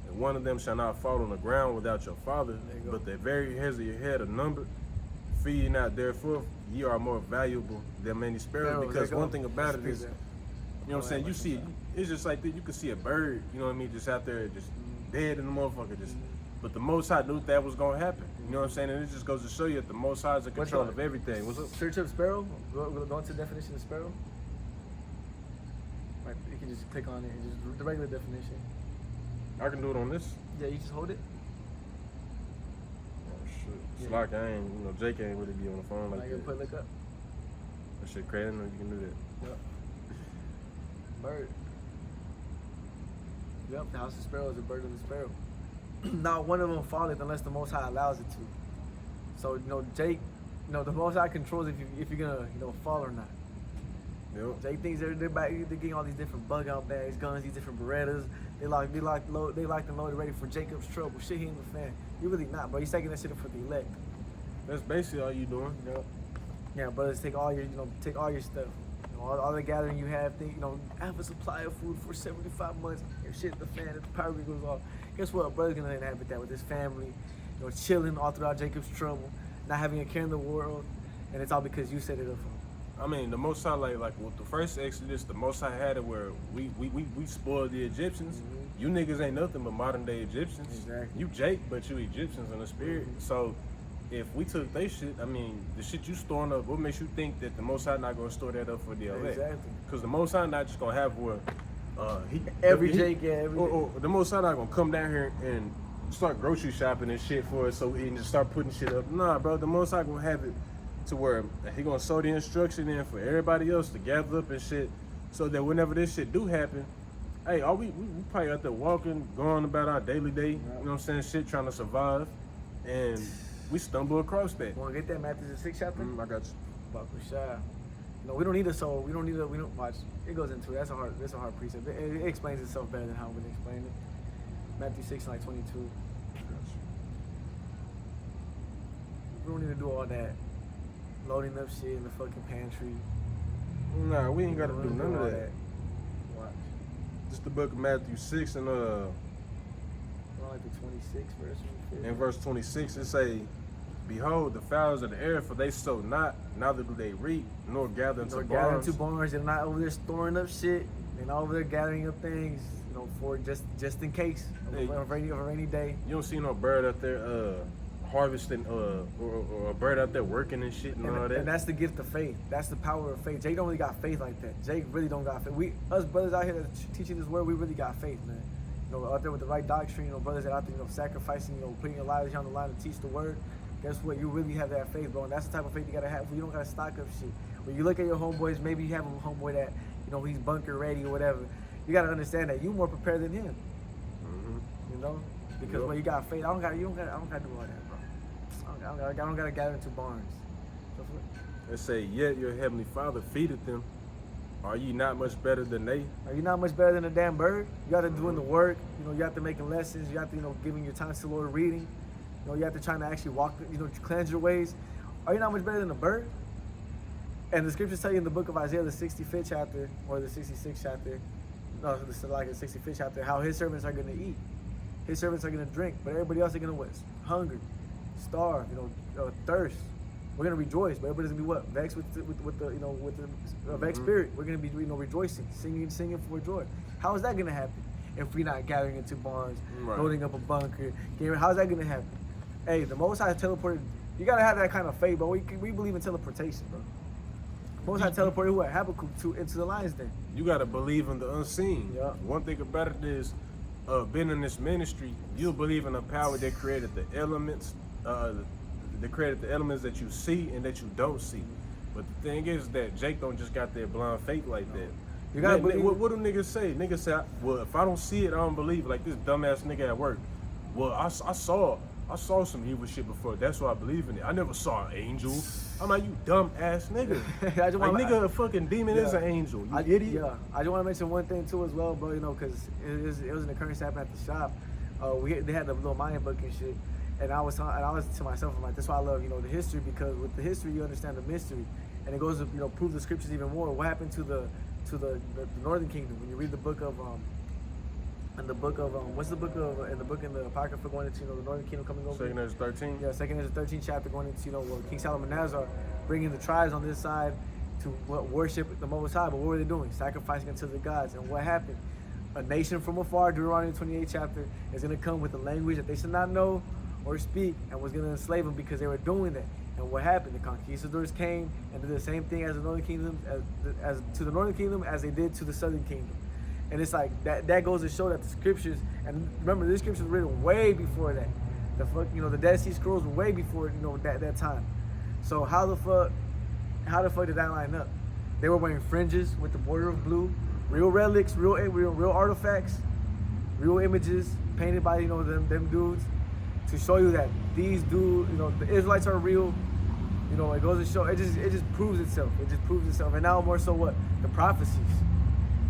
S1: and one of them shall not fall on the ground without your Father, but the very hairs of your head are numbered. Fear ye not, therefore, ye are more valuable than many sparrows. Because one thing about it is, you know what I'm saying? You see, it's just like that. You can see a bird, you know what I mean, just out there, just dead in the motherfucker. But the Most High knew that was gonna happen. You know what I'm saying? And it just goes to show you that the Most High is in control of everything. What's up?
S2: Search up sparrow. Go into the definition of sparrow. Right, you can just click on it and just the regular definition.
S1: I can do it on this.
S2: Yeah, you just hold it.
S1: Oh shit! It's like I ain't, Jake ain't really be on the phone like that.
S2: You put look up.
S1: That shit crazy. I know you can do that.
S2: Yep. Bird. Yep, the house of sparrow is a bird of the sparrow. Not one of them falleth unless the Most High allows it to. So Jake, the Most High controls if you're gonna fall or not.
S1: Yep.
S2: Jake thinks they're getting all these different bug out bags, guns, these different Berettas. They locked and loaded, ready for Jacob's trouble. Shit, he in the fan. You really not, bro. He's taking that shit for the elect.
S1: That's basically all you doing.
S2: Yep. Yeah, brothers, take all your stuff. All the gathering you have, have a supply of food for 75 months. If shit, the fan, if the power grid goes off, guess what? Brother's gonna inhabit that with his family, chilling all throughout Jacob's trouble, not having a care in the world, and it's all because you set it up for him.
S1: I mean, the Most High, like with the first Exodus, the Most High had it where we spoiled the Egyptians. Mm-hmm. You niggas ain't nothing but modern day Egyptians.
S2: Exactly.
S1: You Jake, but you Egyptians in the spirit. Mm-hmm. So if we took their shit, I mean, the shit you storing up, what makes you think that the Most High not gonna store that up for the elect?
S2: Exactly.
S1: Because the Most High not just gonna have where
S2: the
S1: Most High not gonna come down here and start grocery shopping and shit for us, so he can just start putting shit up. Nah, bro, the Most High gonna have it to where he gonna sow the instruction in for everybody else to gather up and shit, so that whenever this shit do happen, hey, we probably out there walking, going about our daily day, you know what I'm saying, shit, trying to survive, and we stumble across that.
S2: Want to get that Matthew the 6th chapter?
S1: I got you.
S2: Bakushah. You know, we don't need a soul. We don't watch. It goes into it. That's a hard precept. It explains itself better than how we explain it. Matthew 6 like 22. We don't need to do all that loading up shit in the fucking pantry.
S1: Nah, we ain't gotta do none of
S2: all
S1: that.
S2: Watch.
S1: Just the book of Matthew 6 and
S2: Around like the 26th verse.
S1: in verse 26 it say, "Behold, the fowls of the air, for they sow not, neither do they reap, nor gather into barns."
S2: They're not over there storing up shit. They're not over there gathering up things, you know, for just in case of a rainy day.
S1: You don't see no bird out there harvesting or a bird out there working and shit and all that.
S2: And that's the gift of faith. That's the power of faith. Jake don't really got faith like that. Jake really don't got faith. Us brothers out here that teaching this word, we really got faith, man. You know, out there with the right doctrine, you know, brothers that out there, you know, sacrificing, you know, putting your lives on the line to teach the word. Guess what? You really have that faith, bro. And that's the type of faith you gotta have. You don't gotta stock up shit. When you look at your homeboys, maybe you have a homeboy that, you know, he's bunker ready or whatever. You gotta understand that you're more prepared than him.
S1: Mm-hmm.
S2: You know, because when you got faith, I don't gotta do all that, bro. I don't gotta gather into barns.
S1: They say, "Yet your heavenly Father feedeth them. Are ye not much better than they?"
S2: Are you not much better than a damn bird? You have to doing the work. You know, you have to making lessons. You have to, you know, giving your time to the Lord, reading. You know, you have to try to actually walk, you know, cleanse your ways. Are you not much better than a bird? And the scriptures tell you in the book of Isaiah, the 65th chapter, or the 66th chapter, no, it's like the 65th chapter, how his servants are going to eat. His servants are going to drink, but everybody else are going to what? Hunger, starve, you know, thirst. We're going to rejoice, but everybody's going to be what? Vexed with the you know, with the vexed spirit. We're going to be, you know, rejoicing, singing for joy. How is that going to happen if we're not gathering into barns, loading up a bunker? How's that going to happen? Hey, the Most High teleported. You gotta have that kind of faith, bro. We believe in teleportation, bro. Most High teleported who? Habakkuk into the lion's den.
S1: You gotta believe in the unseen.
S2: Yeah.
S1: One thing about it is, being in this ministry, you'll believe in a power that created the elements, that created the elements that you see and that you don't see. But the thing is that Jake don't just got that blind faith like that.
S2: You gotta believe.
S1: What do niggas say? Niggas say, well, if I don't see it, I don't believe it. Like this dumbass nigga at work. Well, I saw some evil shit before. That's why I believe in it. I never saw an angel. I'm like, you dumb ass nigga. A fucking demon is an angel. You idiot.
S2: Yeah. I just want to mention one thing too as well, bro. You know, because it was an occurrence that happened at the shop. They had the little Mayan book and shit, and I was to myself, I'm like, that's why I love, you know, the history, because with the history you understand the mystery, and it goes to, you know, prove the scriptures even more. What happened to the Northern Kingdom when you read the book of in the book of in the Apocrypha going into, you know, the Northern Kingdom coming over.
S1: 2 Ezra 13.
S2: Yeah, 2 Ezra 13 chapter going into, you know, King Solomon Nazar bringing the tribes on this side to worship the Most High. But what were they doing? Sacrificing unto the gods. And what happened? A nation from afar, Deuteronomy 28 chapter, is going to come with a language that they should not know or speak, and was going to enslave them because they were doing that. And what happened? The conquistadors came and did the same thing as the Northern Kingdom, as to the Northern Kingdom as they did to the Southern Kingdom. And it's like that goes to show that the scriptures, and remember, this scriptures were written way before that. The Dead Sea Scrolls were way before, you know, that time. So how the fuck did that line up? They were wearing fringes with the border of blue, real relics, real artifacts, real images painted by, you know, them dudes, to show you that these dudes, you know, the Israelites are real. You know, it goes to show, it just proves itself. It just proves itself. And now more so what? The prophecies.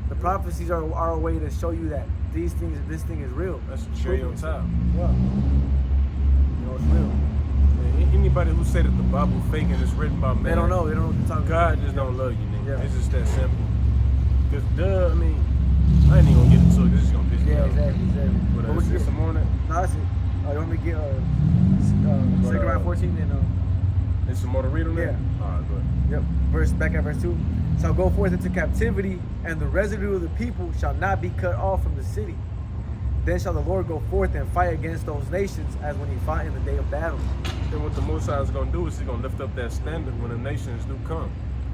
S2: The prophecies are a way to show you that this thing is real.
S1: That's a cherry on top.
S2: Yeah. You know, it's real.
S1: Anybody who say that the Bible fake and it's written by man,
S2: they don't know what they're talking about.
S1: God just don't love you, nigga.
S2: Yeah.
S1: It's just that simple. Because I mean, I ain't even gonna get into it. This is gonna piss me off.
S2: Exactly.
S1: But let's get some more on that.
S2: No, that's it. You want me to get Zechariah 14 and
S1: there's some more to read on that?
S2: Yeah.
S1: Alright, go ahead.
S2: Yep. Back at verse 2. Shall go forth into captivity, and the residue of the people shall not be cut off from the city. Then shall the Lord go forth and fight against those nations as when he fought in the day of battle.
S1: Then what the Most High is going to do is he's going to lift up that standard when the nations do come.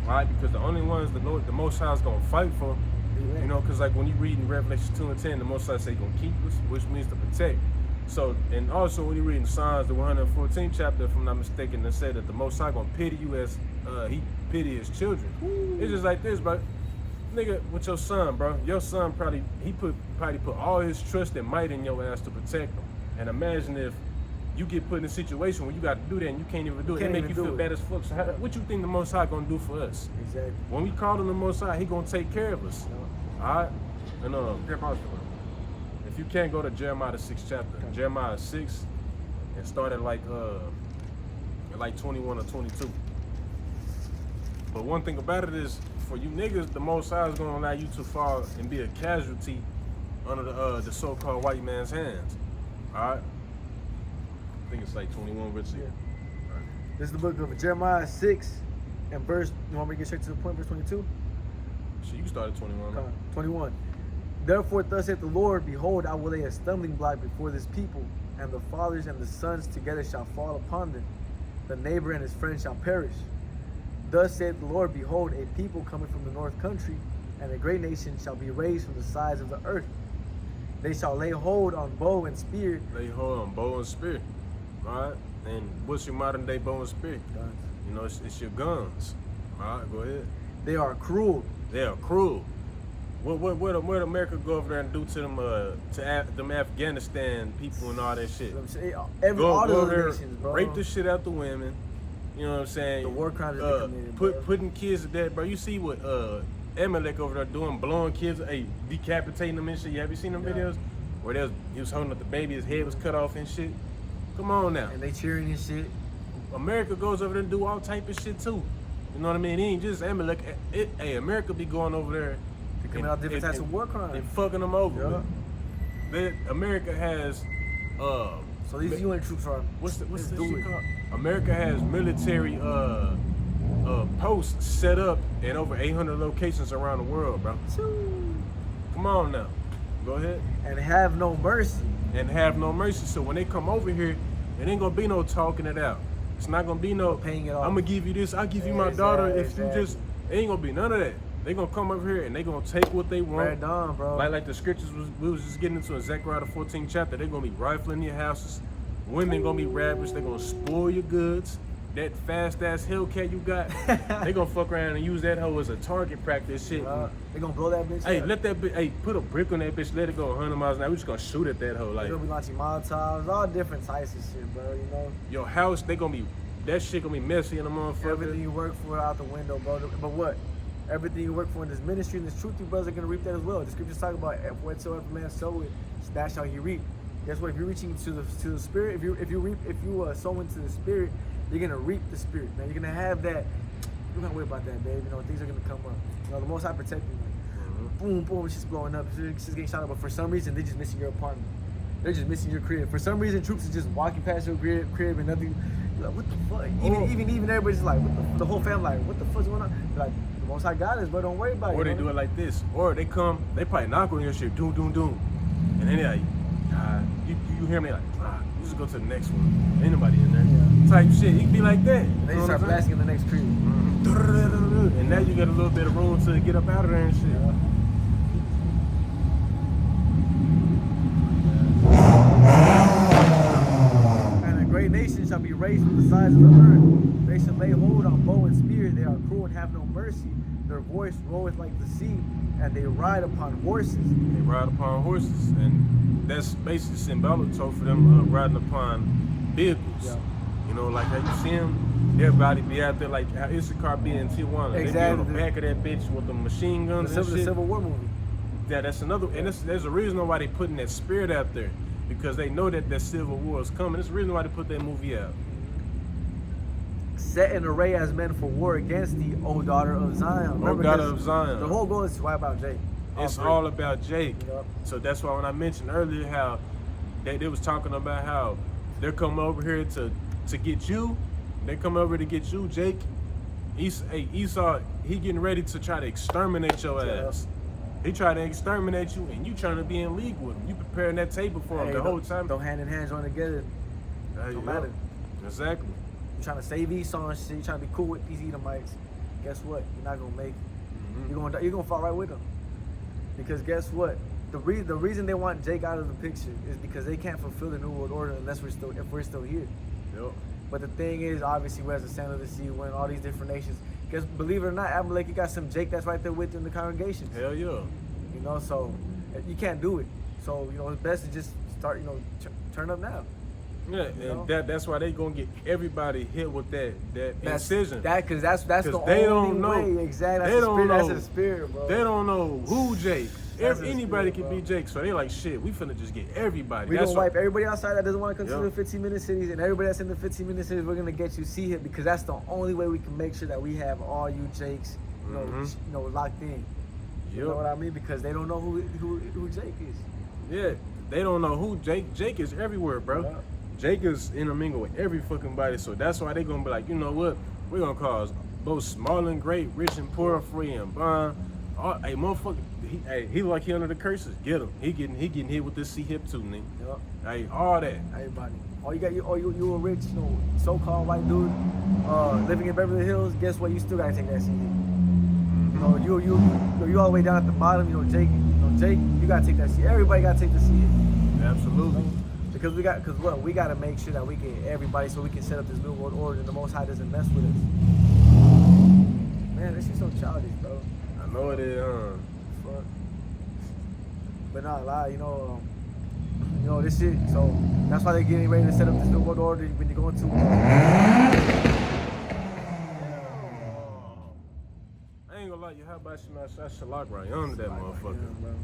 S1: Right? Because the only ones the Most High is going to fight for, you know, because like when you read in Revelation 2 and 10, the Most High say he's going to keep us, which means to protect. So, and also when you read in Psalms, the 114th chapter, if I'm not mistaken, it said that the Most High going to pity you as he pity his children. Ooh. It's just like this, bro. Nigga, with your son, bro. Your son probably put all his trust and might in your ass to protect him. And imagine if you get put in a situation where you got to do that and you can't even do it. It
S2: Can't
S1: make
S2: even
S1: you
S2: do
S1: feel
S2: it.
S1: bad as fuck. So what you think the Most High gonna do for us?
S2: Exactly.
S1: When we call on the Most High, He gonna take care of us. All right? And if you can't go to Jeremiah the 6th chapter,
S2: Okay.
S1: Jeremiah 6, and start at like 21 or 22. But one thing about it is, for you niggas, the Most High is gonna allow you to fall and be a casualty under the so-called white man's hands. All right? I think it's like 21, Richie.
S2: Yeah.
S1: All right.
S2: This is the book of Jeremiah 6 and verse, you want me to get straight to the point, verse 22?
S1: Shit, you started 21.
S2: Come on, 21. Therefore, thus saith the Lord, behold, I will lay a stumbling block before this people, and the fathers and the sons together shall fall upon them. The neighbor and his friend shall perish. Thus saith the Lord, behold, a people coming from the north country, and a great nation shall be raised from the sides of the earth. They shall lay hold on bow and spear.
S1: Lay hold on bow and spear. All right? And what's your modern day bow and spear?
S2: Guns.
S1: You know, it's your guns. All right, go ahead.
S2: They are cruel.
S1: They are cruel. What America go over there and do to them them Afghanistan people and all that shit?
S2: I'm saying, all
S1: Go
S2: the
S1: over
S2: other
S1: there,
S2: nations, bro.
S1: rape the shit out the women. You know what I'm saying?
S2: The war crimes that they committed, bro.
S1: Putting kids to death, bro. You see what Amalek over there doing, blowing kids, decapitating them and shit. Have you seen them
S2: Yeah.
S1: videos where he was holding up the baby, his head was cut off and shit? Come on now.
S2: And they cheering and shit.
S1: America goes over there and do all type of shit too. You know what I mean? It ain't just Amalek. America be going over there
S2: They commit out different types of war crimes.
S1: and fucking them over.
S2: Yeah.
S1: America has
S2: So these UN troops are.
S1: what's this
S2: let's
S1: shit
S2: do it.
S1: called? America has military posts set up in over 800 locations around the world, bro. Come on now, go ahead.
S2: And have no mercy.
S1: And have no mercy. So when they come over here, it ain't gonna be no talking it out. It's not gonna be no
S2: Paying it off.
S1: I'm gonna give you this. I'll give you my
S2: Exactly,
S1: daughter if you
S2: exactly.
S1: just. It ain't gonna be none of that. They gonna come over here and they gonna take what they want.
S2: Right on, bro.
S1: Like the scriptures we was just getting into in Zechariah the 14th chapter. They're gonna be rifling your houses. Women gonna be ravished. They're gonna spoil your goods. That fast ass Hellcat you got, they gonna fuck around and use that hoe as a target practice shit.
S2: They gonna blow that bitch
S1: Hey,
S2: up.
S1: let that bitch. Hey, put a brick on that bitch. Let it go 100 miles an hour. We just gonna shoot at that hoe.
S2: They
S1: Like
S2: gonna be launching Molotovs, all different types of shit, bro. You know,
S1: your house, they gonna be. That shit gonna be messy in the motherfucker.
S2: everything you work for out the window, bro. But what? Everything you work for in this ministry and this truth, you brothers are gonna reap that as well. The scriptures talk about whatsoever man sow it, that shall he reap. Guess what? If you're reaching to the spirit, if you sow into the spirit, you're gonna reap the spirit. Man, you're gonna have that. You're gonna worry about that, babe. You know, things are gonna come up. You know, the Most High protect you. Like, boom, boom, it's just blowing up. It's just getting shot up. But for some reason, they're just missing your apartment. They're just missing your crib. For some reason, troops are just walking past your crib and nothing. You're like, what the fuck? Even everybody's like, what the whole family like, what the fuck's going on? You're like, the Most High got us, bro. Don't worry about it.
S1: Or they do it like this. Or they come, they probably knock on your shit, doom, doom, doom. And then they're like, you hear me like, you just go to the next one. Ain't nobody in there.
S2: Yeah.
S1: Type shit. It can be like that.
S2: They just start blasting in the next crib.
S1: And now you got a little bit of room to get up out of there and shit.
S2: Yeah. And a great nation shall be raised from the sides of the earth. They shall lay hold on bow and spear. They are cruel and have no mercy. Their voice rolleth like the sea, and they ride upon horses.
S1: They ride upon horses. And that's basically symbolic for them riding upon vehicles.
S2: Yeah.
S1: You know, like how you see them, everybody be out there like how Issachar be in Tijuana. They be on the back of that bitch with the machine guns and shit.
S2: The Civil War movie.
S1: Yeah, that's another, and there's a reason why they putting that spirit out there, because they know that Civil War is coming. That's the reason why they put that movie out.
S2: Set in array as men for war against thee, O daughter of Zion. Remember,
S1: daughter of Zion.
S2: The whole goal is to wipe out Jake.
S1: It's all about Jake.
S2: Yep.
S1: So that's why when I mentioned earlier how they was talking about how they're coming over here to get you, they come over to get you, Jake. Esau, he getting ready to try to exterminate your ass. He trying to exterminate you, and you trying to be in league with him. You preparing that table for him the whole time.
S2: Don't hand in hand join together. Don't matter.
S1: Exactly.
S2: You trying to save Esau and shit. You trying to be cool with these Edomites. Guess what? You're not gonna make it.
S1: Mm-hmm.
S2: You're gonna fall right with them. Because guess what? The reason they want Jake out of the picture is because they can't fulfill the New World Order if we're still here.
S1: Yep.
S2: But the thing is, obviously, we're as the sand of the sea, we're in all these different nations. Because believe it or not, Amalek, you got some Jake that's right there with you in the congregation.
S1: Hell yeah.
S2: You know, so you can't do it. So, you know, it's best to just start, turn up now.
S1: Yeah, and that's why they gonna get everybody hit with that incision.
S2: Because that's the
S1: they
S2: only
S1: don't know.
S2: way. Exactly.
S1: They don't know.
S2: That's the spirit, bro.
S1: They don't know who Jake. Anybody
S2: spirit,
S1: can be Jake, so they like shit. We finna just get everybody.
S2: We gonna wipe everybody outside that doesn't want to come to
S1: Yep.
S2: the 15-minute cities, and everybody that's in the 15-minute cities, we're gonna get you see it because that's the only way we can make sure that we have all you Jakes, you know, locked in. You know what I mean? Because they don't know who Jake is.
S1: Yeah, they don't know who Jake. Jake is everywhere, bro.
S2: Yeah.
S1: Jake is intermingled with every fucking body, so that's why they gonna be like, you know what? We're gonna cause both small and great, rich and poor, free and bond. Hey, motherfucker, he like he under the curses. Get him. He getting hit with this C hip too, nigga.
S2: Yep.
S1: Hey, all that.
S2: Everybody. You a rich, you know, so-called white dude living in Beverly Hills. Guess what? You still gotta take that CD. You know, you all the way down at the bottom. You know, Jake, you gotta take that CD. Everybody gotta take the CD.
S1: Absolutely.
S2: Because we gotta make sure that we get everybody so we can set up this new world order and the Most High doesn't mess with us. Man, this shit's so childish, bro.
S1: I know it is.
S2: Fuck. But not a lie, you know this shit. So that's why they're getting ready to set up this new world order when you're going to.
S1: I ain't gonna lie, you how about you not shot Shalak right under that motherfucker?
S2: Bro.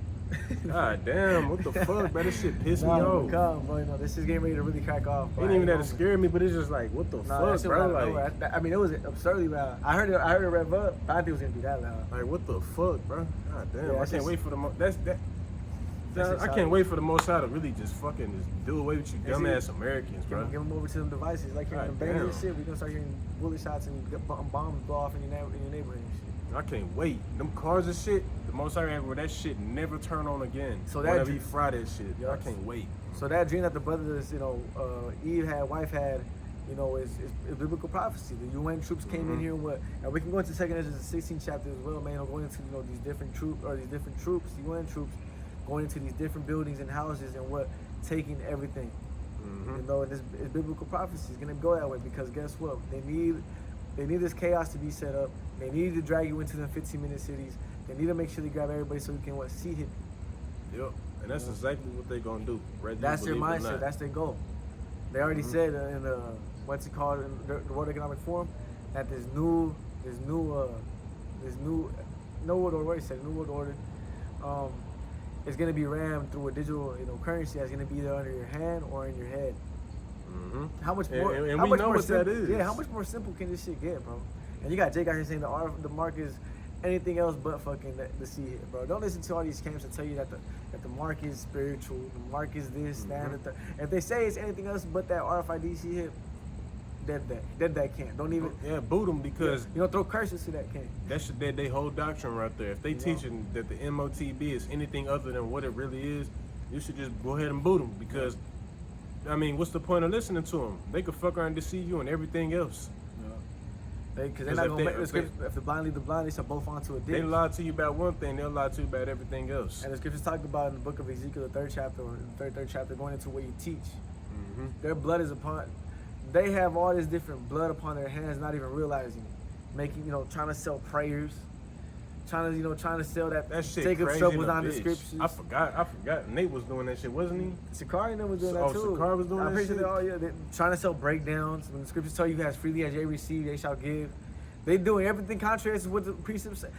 S1: God damn, what the fuck, man? This shit pissed me off.
S2: Come, bro, you know this is getting ready to really crack off.
S1: It ain't even that it scared me, but it's just like, what the fuck, bro? Like,
S2: I mean, it was absurdly loud. I heard it rev up, but I didn't think it was gonna be that loud.
S1: like what the fuck, bro? God damn,
S2: Yeah,
S1: I can't wait for the I can't wait for the Most High to really just fucking just do away with you dumbass Americans, bro.
S2: Give them over to them devices. Like you're
S1: God
S2: banging
S1: damn.
S2: this shit. We're gonna start hearing bullet shots and bombs blow off in your neighborhood and shit.
S1: I can't wait. Them cars and shit, the Most High where that shit never turn on again.
S2: So that
S1: whenever you fry that shit,
S2: Yes.
S1: I can't wait.
S2: So that dream that the brothers, Eve had, wife had, is biblical prophecy. The UN troops came in here and we can go into 2nd Ezra 16th chapter as well, man. Going into these different troops, UN troops, going into these different buildings and houses and taking everything. And this is biblical prophecy. It's gonna go that way because guess what? They need this chaos to be set up. They need to drag you into the 15-minute cities. They need to make sure they grab everybody so we can see him.
S1: Yep, and that's exactly what they're gonna do.
S2: That's their mindset. That's their goal. They already said in the what's it called in the World Economic Forum that this new no world order. He said new world order. It's gonna be rammed through a digital currency that's gonna be either under your hand or in your head. How much more?
S1: And
S2: how
S1: we
S2: much
S1: know
S2: more
S1: what that is.
S2: Yeah, how much more simple can this shit get, bro? And you got Jake out here saying the mark is anything else but fucking the sea hit, bro. Don't listen to all these camps that tell you that the mark is spiritual, the mark is this, that, and the if they say it's anything else but that RFID sea hit, dead that camp. Don't even
S1: boot them because
S2: throw curses to that camp.
S1: that's they whole doctrine right there. If they teaching that the MOTB is anything other than what it really is, you should just go ahead and boot them because. I mean, what's the point of listening to them? They could fuck around and deceive you and everything else.
S2: Because they're not gonna make the scripture. If the blind lead the blind, they shall both onto a ditch.
S1: They lie to you about one thing, they'll lie to you about everything else.
S2: And the scriptures talk about in the book of Ezekiel, the 3rd chapter, or the third chapter, going into where you teach. Their blood is upon. They have all this different blood upon their hands, not even realizing it. Making, trying to sell prayers. Trying to sell that
S1: shit
S2: Jacob's
S1: crazy
S2: trouble
S1: in a
S2: on the
S1: bitch.
S2: scriptures.
S1: I forgot. Nate was doing that shit, wasn't he?
S2: Sakari and them was doing that too.
S1: Sakari was doing
S2: I'm
S1: that
S2: pretty
S1: shit?
S2: sure they're trying to sell breakdowns. When the scriptures tell you as freely as they receive, they shall give. They doing everything contrary to what the precepts say.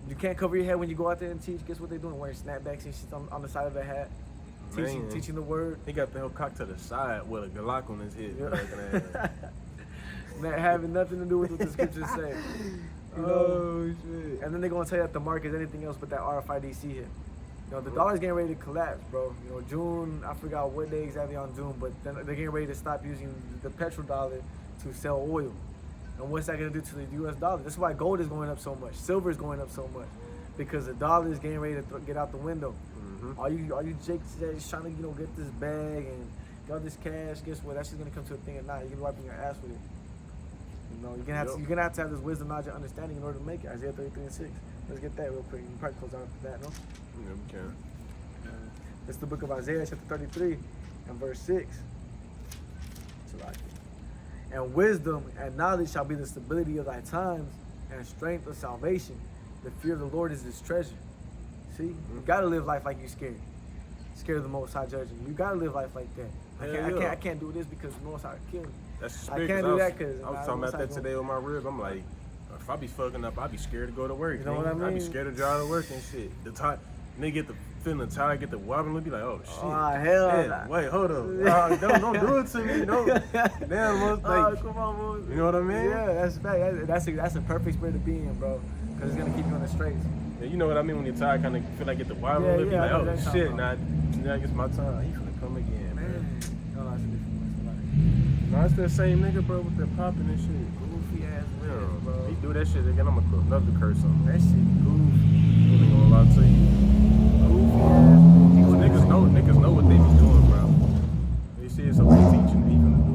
S2: You can't cover your head when you go out there and teach. Guess what they doing? Wearing snapbacks and shit on the side of their hat. Teaching the word.
S1: He got the whole cock to the side with a Glock on his head.
S2: That having nothing to do with what the scriptures say.
S1: Shit.
S2: And then they're gonna tell you that the mark is anything else but that RFID see hit. The dollar's getting ready to collapse, bro. June, I forgot what day exactly on June, but then they're getting ready to stop using the petrodollar to sell oil. And what's that gonna do to the US dollar? That's why gold is going up so much, silver is going up so much, because the dollar is getting ready to get out the window. All you jakes that's trying to get this bag and get all this cash, guess what? That's just gonna come to a thing at night. You're gonna wiping your ass with it. You're gonna have to have this wisdom, knowledge, and understanding in order to make it. Isaiah 33:6. Let's get that real quick. You can probably close out that, no?
S1: Yeah, we can.
S2: It's the book of Isaiah, chapter 33, and verse 6. And wisdom and knowledge shall be the stability of thy times, and strength of salvation. The fear of the Lord is his treasure. See, you gotta live life like you scared. scared of the Most High judging you. You gotta live life like that. I can't do this because the Most High kill me.
S1: That's the
S2: I
S1: spirit.
S2: can't do that because
S1: I was talking about that today with my rib. I'm like, if I be fucking up, I be scared to go to work.
S2: You know what I mean?
S1: I be scared to drive to work and shit. The time, nigga get the feeling tired, get the wobbling, be like, oh shit.
S2: Oh hell
S1: yeah,
S2: nah.
S1: wait, hold up. Don't do it to me. Don't. Damn, like,
S2: come on, bro.
S1: You know what I mean?
S2: Yeah, that's bad. That's a perfect spirit to be in, bro. Because it's gonna keep you on the straights.
S1: Yeah, you know what I mean when you're tired, kind of feel like get the wobbling, be like, oh shit, now it's my time. He finna come again, man.
S2: No, that's a different one.
S1: No, it's that same nigga, bro, with that popping and shit.
S2: Goofy ass man, bro.
S1: He do that shit again, I'm gonna love to curse on him.
S2: That shit goofy.
S1: I ain't gonna lie to you.
S2: Goofy ass.
S1: Niggas know what they be doing, bro. They see it's something teaching, he finna do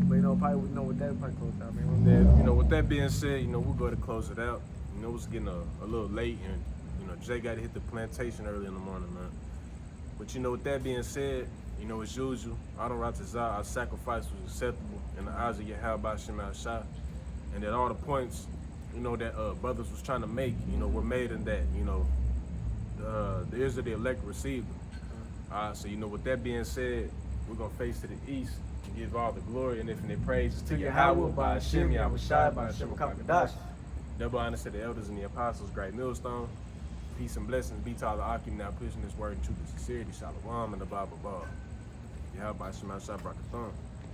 S2: it. But you know, probably with that, probably close out, man.
S1: Then, you know, with that being said, you know, we'll go to close it out. You know, it's getting a little late, and you know, Jay got to hit the plantation early in the morning, man. But you know, with that being said, you know, as usual, our sacrifice was acceptable in the eyes of yahawashi, and that all the points, you know, that brothers was trying to make, you know, were made in that, you know, the ears of the elect received them. All right, so you know, with that being said, we're gonna face to the east and give all the glory and infinite praises to Yahweh, bahasham, yahawashi, bahasham, double honor to the elders and the apostles, great millstone. Peace and blessings be to all the Akim now pushing this word into the sincerity. Shalom and the Bible. Yahweh, bahasham, yahawashi, barakathon.